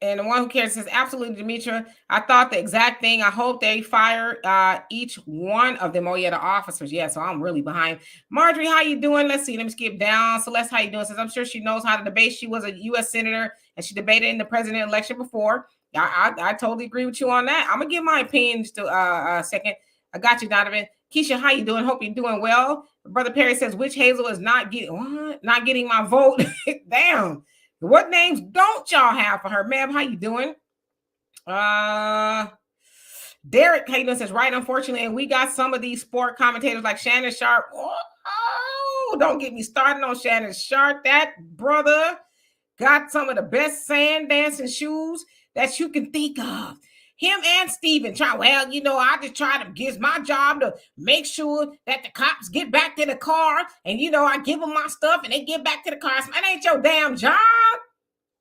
And the one who cares says, absolutely, Demetra. I thought the exact thing. I hope they fire each one of them. Oh, yeah, the officers. Yeah, so I'm really behind. Marjorie, how you doing? Let's see. Let me skip down. Celeste, how you doing? Says, I'm sure she knows how to debate. She was a U.S. senator, and she debated in the president election before. I totally agree with you on that. I'm going to give my opinion just a second. I got you, Donovan. Keisha, how you doing? Hope you're doing well. Brother Perry says, Witch Hazel is not getting my vote. Damn. What names don't y'all have for her, ma'am? How you doing? Derek Hayden says, right, unfortunately, and we got some of these sport commentators like Shannon Sharp. Oh, don't get me started on Shannon Sharp. That brother got some of the best sand dancing shoes that you can think of. Him and Steven I just try to get my job to make sure that the cops get back to the car. And, I give them my stuff and they get back to the car. That ain't your damn job.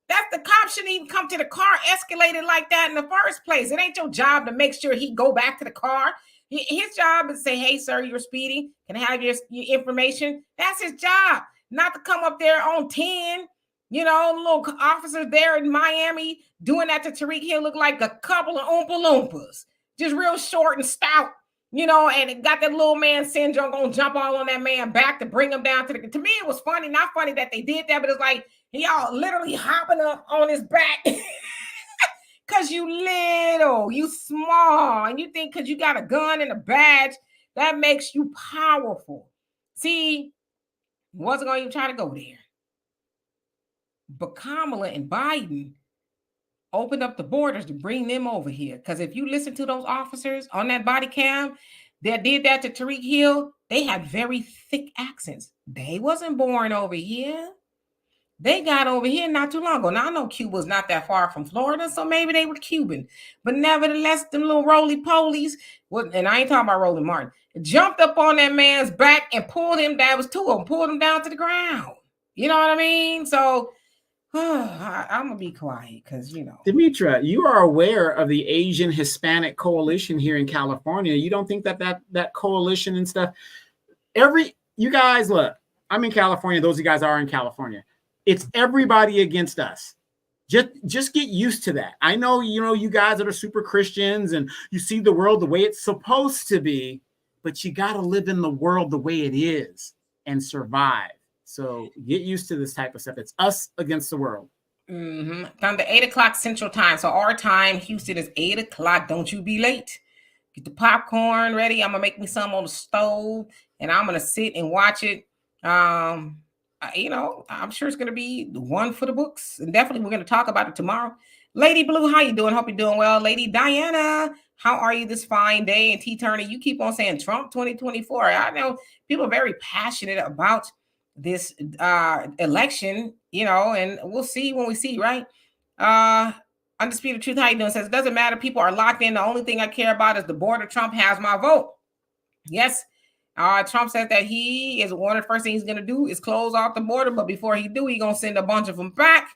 That's the cops shouldn't even come to the car escalated like that in the first place. It ain't your job to make sure he go back to the car. His job is to say, hey, sir, you're speeding. Can I have your information? That's his job. Not to come up there on 10. Little officers there in Miami doing that to Tariq Hill look like a couple of Oompa Loompas. Just real short and stout, and it got that little man syndrome gonna jump all on that man back to bring him down to the. To me, it was funny. Not funny that they did that, but it's like y'all literally hopping up on his back. Because you little, you small, and you think because you got a gun and a badge, that makes you powerful. See, wasn't going to even try to go there. But Kamala and Biden opened up the borders to bring them over here. Because if you listen to those officers on that body cam that did that to Tariq Hill, they had very thick accents. They wasn't born over here. They got over here not too long ago. Now, I know Cuba's not that far from Florida, so maybe they were Cuban. But nevertheless, them little roly-polies, and I ain't talking about Roland Martin, jumped up on that man's back and pulled him down. It was two of them, pulled him down to the ground. You know what I mean? So, I'm going to be quiet because, Demetra, you are aware of the Asian Hispanic coalition here in California. You don't think that coalition and stuff, you guys, look, I'm in California. Those of you guys are in California. It's everybody against us. Just get used to that. I know, you guys that are super Christians and you see the world the way it's supposed to be, but you got to live in the world the way it is and survive. So get used to this type of stuff. It's us against the world. Mm-hmm. Time to 8:00 Central Time. So our time, Houston, is 8:00. Don't you be late. Get the popcorn ready. I'm going to make me some on the stove and I'm going to sit and watch it. I'm sure it's going to be one for the books. And definitely we're going to talk about it tomorrow. Lady Blue, how you doing? Hope you're doing well. Lady Diana, how are you this fine day? And T. Turner, you keep on saying Trump 2024. I know people are very passionate about this election, and we'll see when we see, right? Undisputed Truth, how you doing? Says, it doesn't matter. People are locked in. The only thing I care about is the border. Trump has my vote. Yes. Trump said that he is one of the first things he's going to do is close off the border. But before he do, he's going to send a bunch of them back.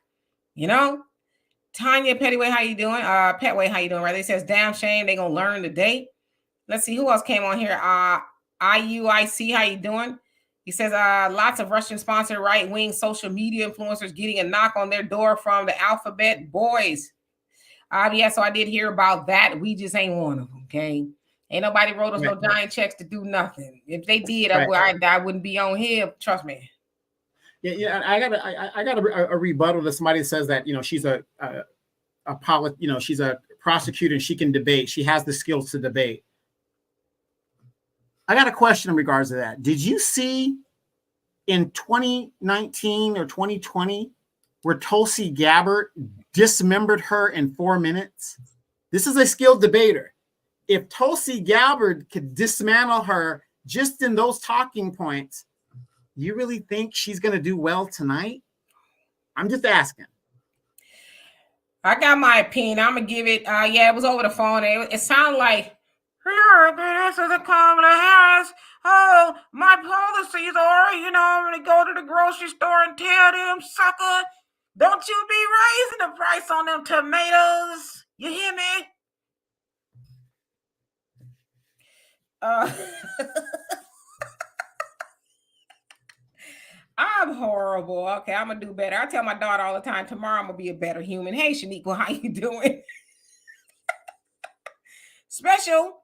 Tanya Pettyway, how you doing? Petway, how you doing? Right? They says, damn shame. They're going to learn today. Let's see who else came on here. IUIC, how you doing? He says, lots of Russian-sponsored right-wing social media influencers getting a knock on their door from the alphabet boys. So I did hear about that. We just ain't one of them, okay? Ain't nobody wrote us no giant checks to do nothing. If they did, I wouldn't be on here. Trust me. Yeah. I got a rebuttal to somebody that says that she's she's a prosecutor and she can debate. She has the skills to debate. I got a question in regards to that. Did you see in 2019 or 2020 where Tulsi Gabbard dismembered her in 4 minutes? This is a skilled debater. If Tulsi Gabbard could dismantle her just in those talking points, you really think she's going to do well tonight? I'm just asking. I got my opinion. I'm going to give it. It was over the phone. It sounded like, this is a Kamala Harris. Oh, my policies are, I'm going to go to the grocery store and tell them, sucker, don't you be raising the price on them tomatoes. You hear me? I'm horrible. Okay, I'm gonna do better. I tell my daughter all the time, tomorrow I'm gonna be a better human. Hey, Shaniqua, how you doing? Special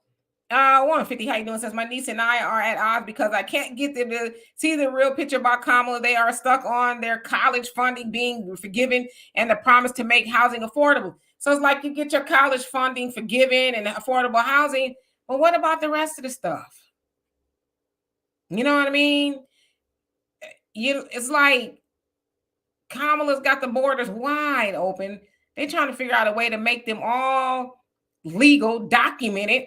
150, how you doing? Says my niece and I are at odds because I can't get them to see the real picture about Kamala. They are stuck on their college funding being forgiven and the promise to make housing affordable. So it's like you get your college funding forgiven and affordable housing. But what about the rest of the stuff? You know what I mean? It's like Kamala's got the borders wide open. They're trying to figure out a way to make them all legal, documented.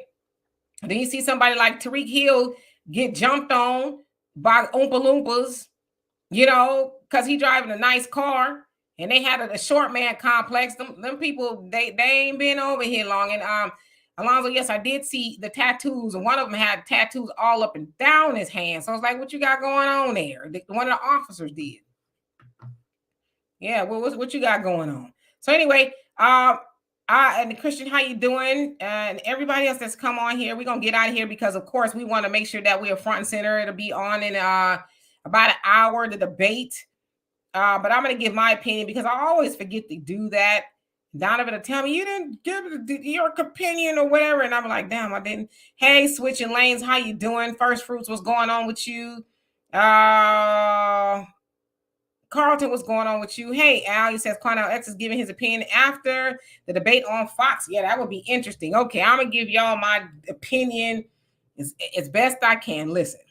And then you see somebody like Tariq Hill get jumped on by Oompa Loompas, because he's driving a nice car and they had a short man complex. Them people, they ain't been over here long. And Alonzo, yes, I did see the tattoos, and one of them had tattoos all up and down his hand. So I was like, what you got going on there? One of the officers did. Yeah, well, what you got going on? So anyway, and Christian, how you doing? And everybody else that's come on here, we're gonna get out of here because, of course, we want to make sure that we are front and center. It'll be on in about an hour, the debate. But I'm gonna give my opinion because I always forget to do that. Donovan will tell me you didn't give your opinion or whatever, and I'm like, damn, I didn't. Hey, switching lanes, how you doing? First fruits, what's going on with you? Carlton, what's going on with you? Hey, Al, he says Cornell X is giving his opinion after the debate on Fox. Yeah, that would be interesting. Okay, I'm going to give y'all my opinion as best I can. Listen.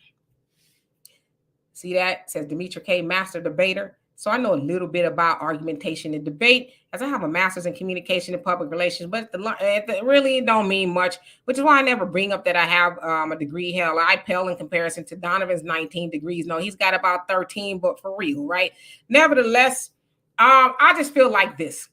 See that? It says Demetra K, master debater. So I know a little bit about argumentation and debate, as I have a master's in communication and public relations, but it really don't mean much, which is why I never bring up that I have a degree. Hell, I pale in comparison to Donovan's 19 degrees. No, he's got about 13, but for real, right? Nevertheless, I just feel like this.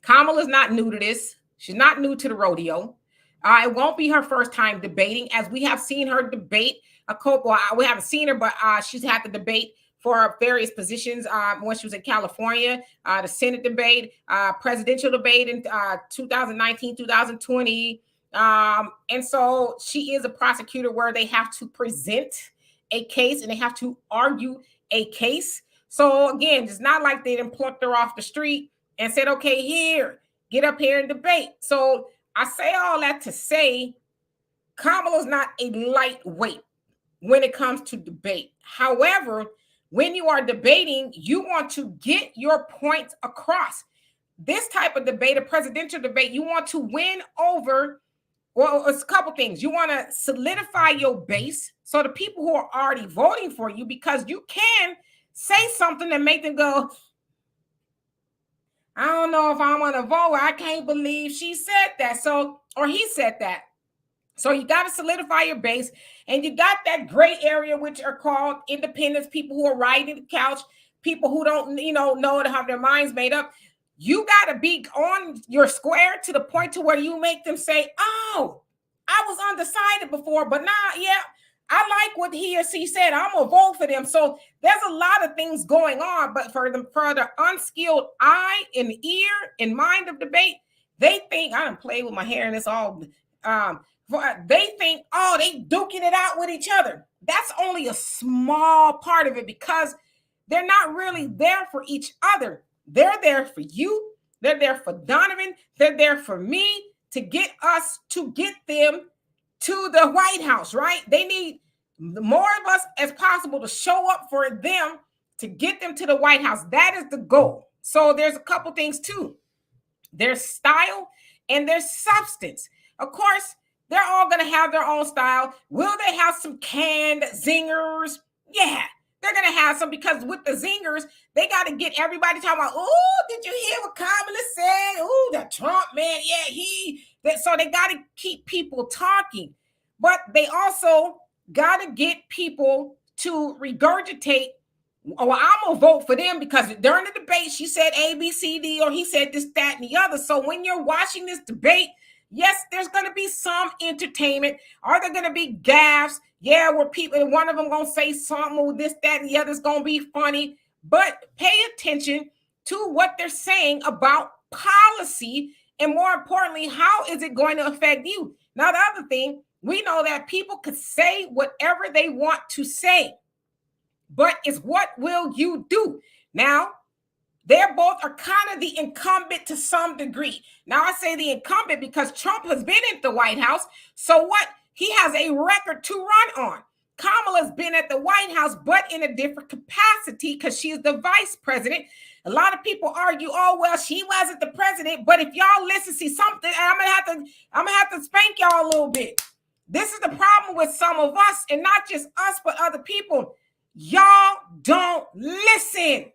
Kamala's not new to this. She's not new to the rodeo. It won't be her first time debating, as we have seen her debate a couple. Well, we haven't seen her, but she's had the debate for various positions when she was in California, the Senate debate, presidential debate in 2019, 2020. And so she is a prosecutor where they have to present a case and they have to argue a case. So again, it's not like they didn't pluck her off the street and said, okay, here, get up here and debate. So I say all that to say Kamala's not a lightweight when it comes to debate. However, when you are debating, you want to get your points across. This type of debate, a presidential debate, you want to win over, well, it's a couple things. You want to solidify your base, so the people who are already voting for you, because you can say something that make them go, I don't know if I want to vote. I can't believe she said that. So, or he said that. So you got to solidify your base, and you got that gray area, which are called independents, people who are riding the couch, people who don't, know to have their minds made up. You got to be on your square to the point to where you make them say, oh, I was undecided before, but now, yeah, I like what he or she said. I'm going to vote for them. So there's a lot of things going on, but for the unskilled eye and ear and mind of debate, they think, I don't play with my hair and it's all, they think, oh, they duking it out with each other. That's only a small part of it because they're not really there for each other. They're there for you. They're there for Donovan. They're there for me to get us to get them to the White House, right? They need more of us as possible to show up for them to get them to the White House. That is the goal. So there's a couple things too. There's style and there's substance. Of course, they're all going to have their own style. Will they have some canned zingers? Yeah, they're going to have some, because with the zingers, they got to get everybody talking about, oh, did you hear what Kamala said? Oh, the Trump man, yeah, so they got to keep people talking. But they also got to get people to regurgitate, oh, I'm going to vote for them because during the debate, she said A, B, C, D, or he said this, that, and the other. So when you're watching this debate, yes, there's going to be some entertainment. Are there going to be gaffes? Yeah, where people, one of them going to say something with this, that, and the other's going to be funny. But pay attention to what they're saying about policy. And more importantly, how is it going to affect you? Now, the other thing, we know that people could say whatever they want to say. But it's what will you do? Now, they both are kind of the incumbent to some degree. Now, I say the incumbent because Trump has been at the White House. So what? He has a record to run on. Kamala's been at the White House, but in a different capacity because she is the vice president. A lot of people argue, oh, well, she wasn't the president. But if y'all listen, see something, I'm gonna have to spank y'all a little bit. This is the problem with some of us, and not just us, but other people. Y'all don't listen.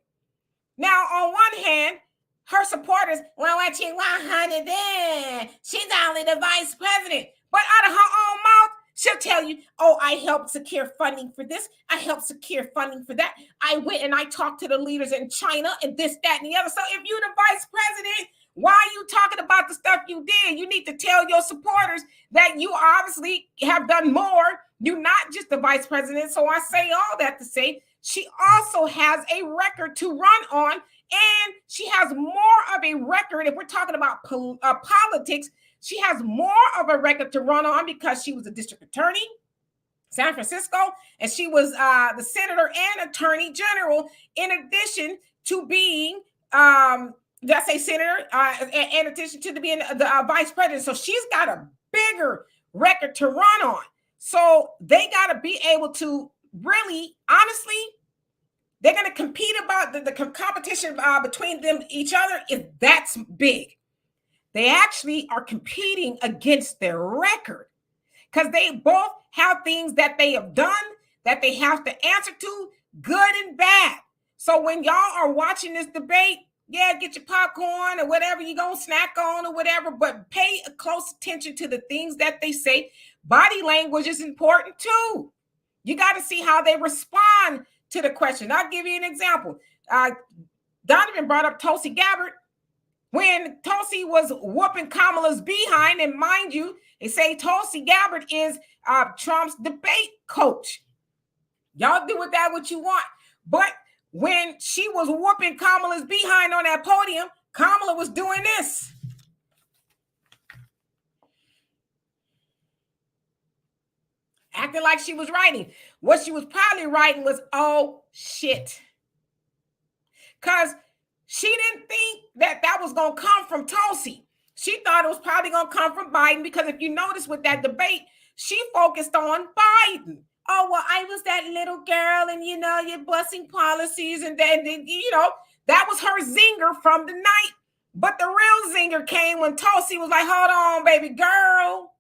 Now, on one hand, her supporters, well, when she 100 then, she's only the vice president. But out of her own mouth, She'll tell you, oh, I helped secure funding for this. I helped secure funding for that. I went and I talked to the leaders in China and this, that, and the other. So if you're the vice president, why are you talking about the stuff you did? You need to tell your supporters that you obviously have done more. You're not just the vice president. So I say all that to say she also has a record to run on, and she has more of a record. If we're talking about politics, she has more of a record to run on because she was a district attorney, San Francisco, and she was the senator and attorney general, in addition to being, did I say senator? In addition to being the vice president. So she's got a bigger record to run on. So they got to be able to really, honestly, they're going to compete about the competition between them, each other, is that's big. They actually are competing against their record because they both have things that they have done that they have to answer to, good and bad. So when y'all are watching this debate, yeah, get your popcorn or whatever you're going to snack on or whatever, but pay close attention to the things that they say. Body language is important too. You got to see how they respond to the question. I'll give you an example. Donovan brought up Tulsi Gabbard. When Tulsi was whooping Kamala's behind, and mind you, they say Tulsi Gabbard is Trump's debate coach. Y'all do with that what you want. But when she was whooping Kamala's behind on that podium, Kamala was doing this. Acting like she was writing. What she was probably writing was, oh, shit. Because she didn't think that was going to come from Tulsi. She thought it was probably going to come from Biden, because if you notice with that debate, she focused on Biden. Oh, well, I was that little girl and, your busing policies. And then, that was her zinger from the night. But the real zinger came when Tulsi was like, hold on, baby girl.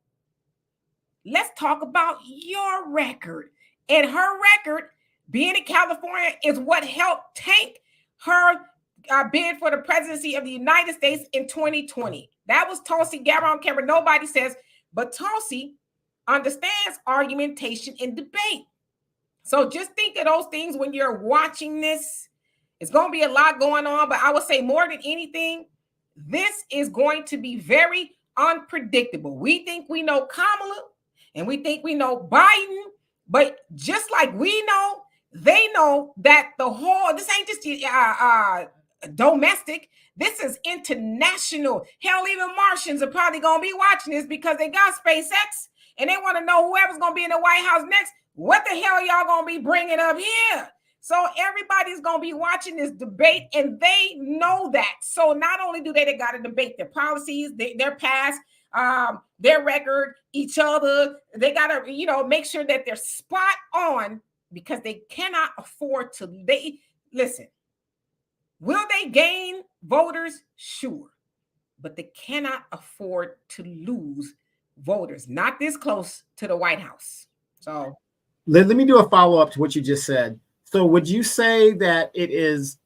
Let's talk about your record. And her record, being in California, is what helped tank her bid for the presidency of the United States in 2020. That was Tulsi Gabbard on camera. Nobody says, but Tulsi understands argumentation and debate. So just think of those things when you're watching this. It's going to be a lot going on, but I would say more than anything, this is going to be very unpredictable. We think we know Kamala and we think we know Biden, but just like we know, they know that this ain't just domestic. This is international. Hell, even Martians are probably going to be watching this because they got SpaceX and they want to know whoever's going to be in the White House next. What the hell y'all going to be bringing up here? So everybody's going to be watching this debate, and they know that. So not only do they got to debate their policies, their past, their record, each other. They got to, make sure that they're spot on, because they cannot afford to. Listen. Will they gain voters? Sure. But they cannot afford to lose voters. Not this close to the White House. So let me do a follow-up to what you just said. So would you say that it is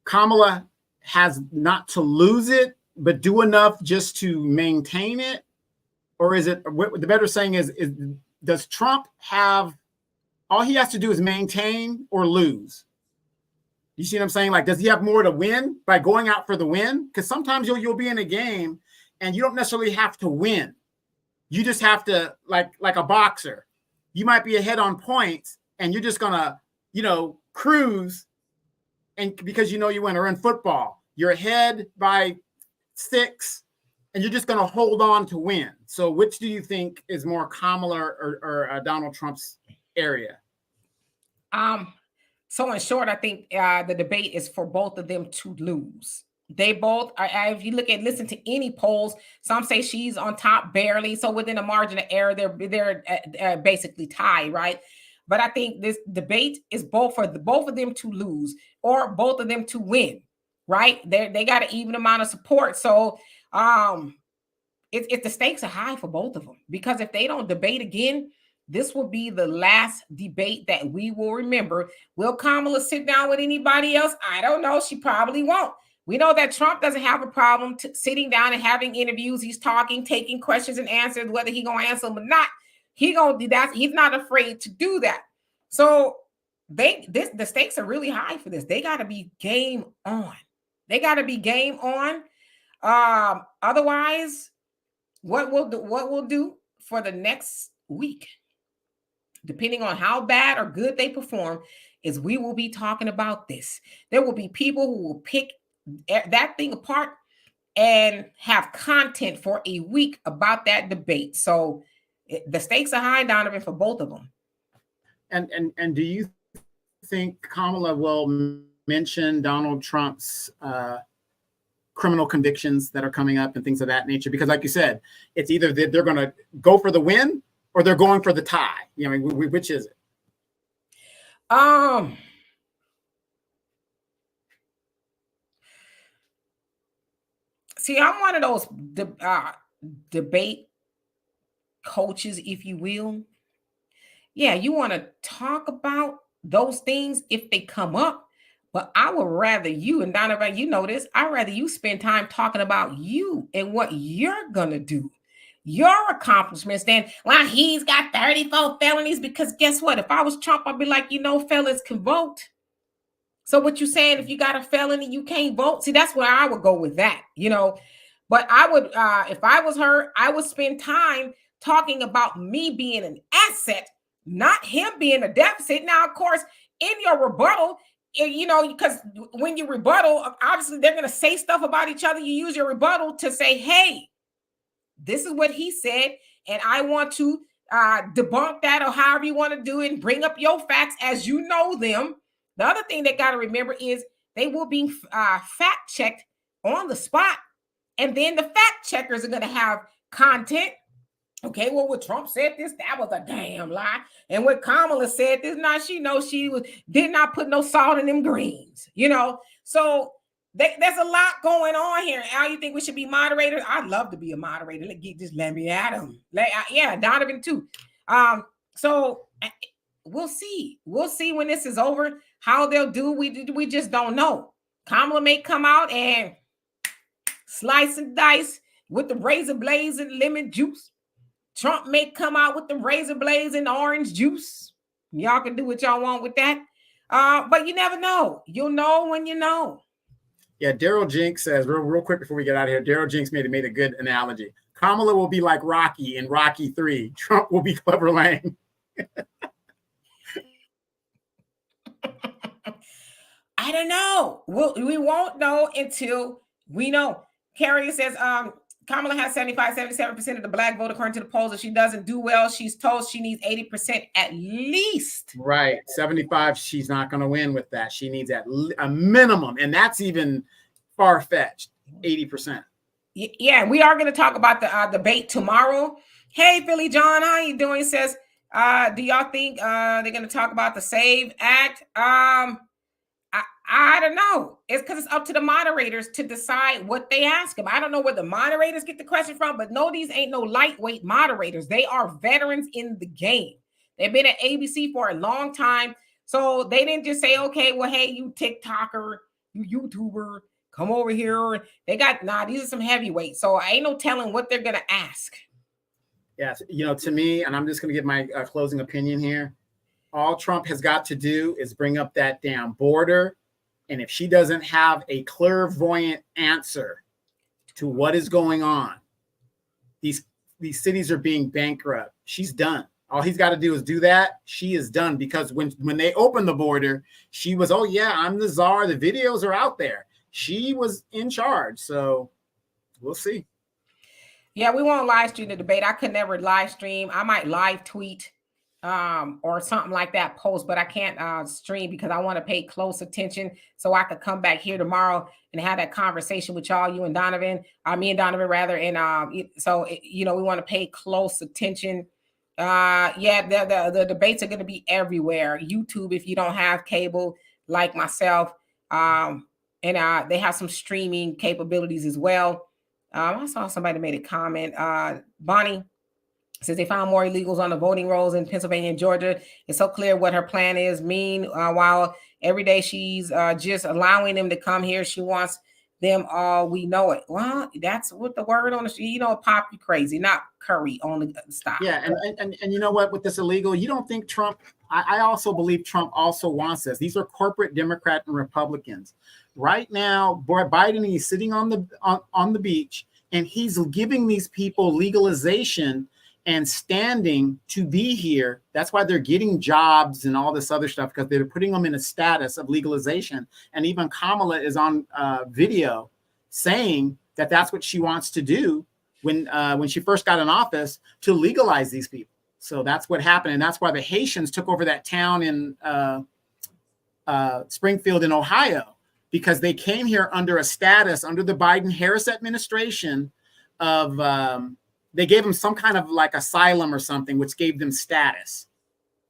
Kamala has not to lose it, but do enough just to maintain it? Or is it, what the better saying is does Trump have, all he has to do is maintain or lose? You see what I'm saying? Like, does he have more to win by going out for the win? Because sometimes you'll be in a game and you don't necessarily have to win. You just have to, like a boxer, you might be ahead on points and you're just gonna, cruise, and because you win. Or in football, you're ahead by 6 and you're just gonna hold on to win. So which do you think is more Kamala or Donald Trump's area? So in short, I think the debate is for both of them to lose. They both are, if you listen to any polls, some say she's on top barely. So within a margin of error, they're basically tied, right? But I think this debate is both of them to lose or both of them to win, right? They got an even amount of support. So the stakes are high for both of them, because if they don't debate again, this will be the last debate that we will remember. Will Kamala sit down with anybody else? I don't know. She probably won't. We know that Trump doesn't have a problem sitting down and having interviews. He's talking, taking questions and answers, whether he's going to answer them or not. He's not afraid to do that. So the stakes are really high for this. They got to be game on. They got to be game on. Otherwise, what we'll do for the next week, depending on how bad or good they perform, is we will be talking about this. There will be people who will pick that thing apart and have content for a week about that debate. So the stakes are high, Donovan, for both of them. And do you think Kamala will mention Donald Trump's criminal convictions that are coming up and things of that nature? Because like you said, it's either they're going to go for the win or they're going for the tie. You know, which is it? See, I'm one of those debate coaches, if you will. Yeah, you want to talk about those things if they come up, but I would rather you, and Donovan, you know this, I'd rather you spend time talking about you and what you're going to do, your accomplishments, than, well, he's got 34 felonies, because guess what? If I was Trump, I'd be like, fellas can vote. So what you saying, if you got a felony, you can't vote? See, that's where I would go with that, But I would, if I was her, I would spend time talking about me being an asset, not him being a deficit. Now, of course, in your rebuttal, because when you rebuttal, obviously they're going to say stuff about each other. You use your rebuttal to say, hey, this is what he said, and I want to debunk that, or however you want to do it, and bring up your facts as you know them. The other thing they got to remember is they will be fact checked on the spot. And then the fact checkers are going to have content. Okay, well, what Trump said this, that was a damn lie. And what Kamala said this, now she knows did not put no salt in them greens, So there's a lot going on here. Al, you think we should be moderators? I'd love to be a moderator. Just let me at them. Yeah, Donovan too. So we'll see. We'll see when this is over how they'll do. We just don't know. Kamala may come out and slice and dice with the razor blades and lemon juice. Trump may come out with the razor blades and orange juice. Y'all can do what y'all want with that. But you never know. You'll know when you know. Yeah, Daryl Jinks says, real quick before we get out of here, Daryl Jinks made a good analogy. Kamala will be like Rocky in Rocky 3. Trump will be Clever Lang. I don't know. We won't know until we know. Carrie says, Kamala has 77% of the black vote according to the polls. If she doesn't do well, she's told she needs 80% at least. Right. 75, she's not going to win with that. She needs a minimum, and that's even far-fetched, 80%. Yeah, we are going to talk about the debate tomorrow. Hey, Philly John, how you doing? Says, do y'all think they're going to talk about the SAVE Act? I don't know. It's because it's up to the moderators to decide what they ask them. I don't know where the moderators get the question from, but no, these ain't no lightweight moderators. They are veterans in the game. They've been at ABC for a long time. So they didn't just say, okay, well, hey, you TikToker, you YouTuber, come over here. They got, these are some heavyweights. So I ain't no telling what they're going to ask. Yes. To me, and I'm just going to give my closing opinion here. All Trump has got to do is bring up that damn border. And if she doesn't have a clairvoyant answer to what is going on, these cities are being bankrupt. She's done. All he's got to do is do that. She is done, because when they opened the border, she was, oh yeah, I'm the czar. The videos are out there. She was in charge. So we'll see. Yeah, we won't live stream the debate. I could never live stream. I might live tweet or something like that, post, but I can't stream because I want to pay close attention so I could come back here tomorrow and have that conversation with y'all, you and Donovan, me and Donovan rather. And we want to pay close attention. The debates are going to be everywhere. YouTube, if you don't have cable like myself, and they have some streaming capabilities as well. I saw somebody made a comment. Bonnie says they found more illegals on the voting rolls in Pennsylvania and Georgia. It's so clear what her plan is. Meanwhile, every day she's just allowing them to come here. She wants them all, we know it. Well, that's what the word on the street, you know, pop you crazy, not curry on the style. Yeah, and you know what, with this illegal, you don't think Trump, I also believe Trump also wants this. These are corporate Democrat and Republicans. Right now, Biden is sitting on the beach, and he's giving these people legalization and standing to be here. That's why they're getting jobs and all this other stuff, because they're putting them in a status of legalization. And even Kamala is on video saying that that's what she wants to do when she first got in office, to legalize these people. So that's what happened. And that's why the Haitians took over that town in Springfield in Ohio, because they came here under a status under the Biden-Harris administration of, they gave them some kind of like asylum or something, which gave them status.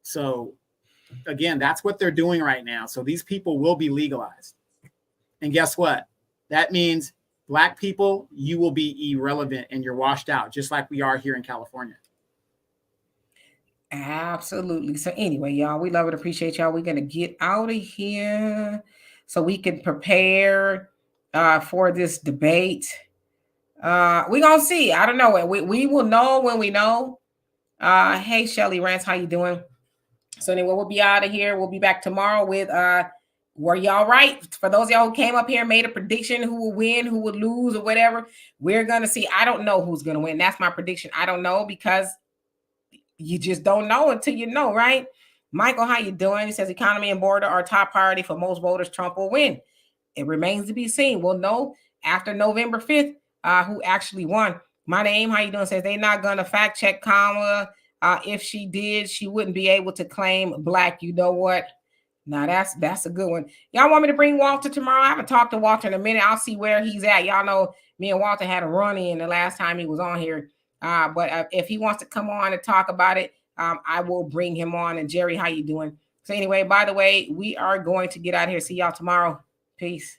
So again, that's what they're doing right now. So these people will be legalized. And guess what? That means Black people, you will be irrelevant and you're washed out, just like we are here in California. Absolutely. So anyway, y'all, we love it. Appreciate y'all. We're going to get out of here so we can prepare for this debate. We're going to see. I don't know. We will know when we know. Hey, Shelly Rance, how you doing? So anyway, we'll be out of here. We'll be back tomorrow with were y'all right? For those of y'all who came up here and made a prediction who will win, who would lose, or whatever, we're going to see. I don't know who's going to win. That's my prediction. I don't know, because you just don't know until you know, right? Michael, how you doing? He says economy and border are top priority for most voters. Trump will win. It remains to be seen. We'll know after November 5th who actually won. My name, how you doing? Says they're not going to fact check Kamala. If she did, she wouldn't be able to claim Black. You know what? Now that's a good one. Y'all want me to bring Walter tomorrow? I haven't talked to Walter in a minute. I'll see where he's at. Y'all know me and Walter had a run-in the last time he was on here. But if he wants to come on and talk about it, I will bring him on. And Jerry, how you doing? So anyway, by the way, we are going to get out of here. See y'all tomorrow. Peace.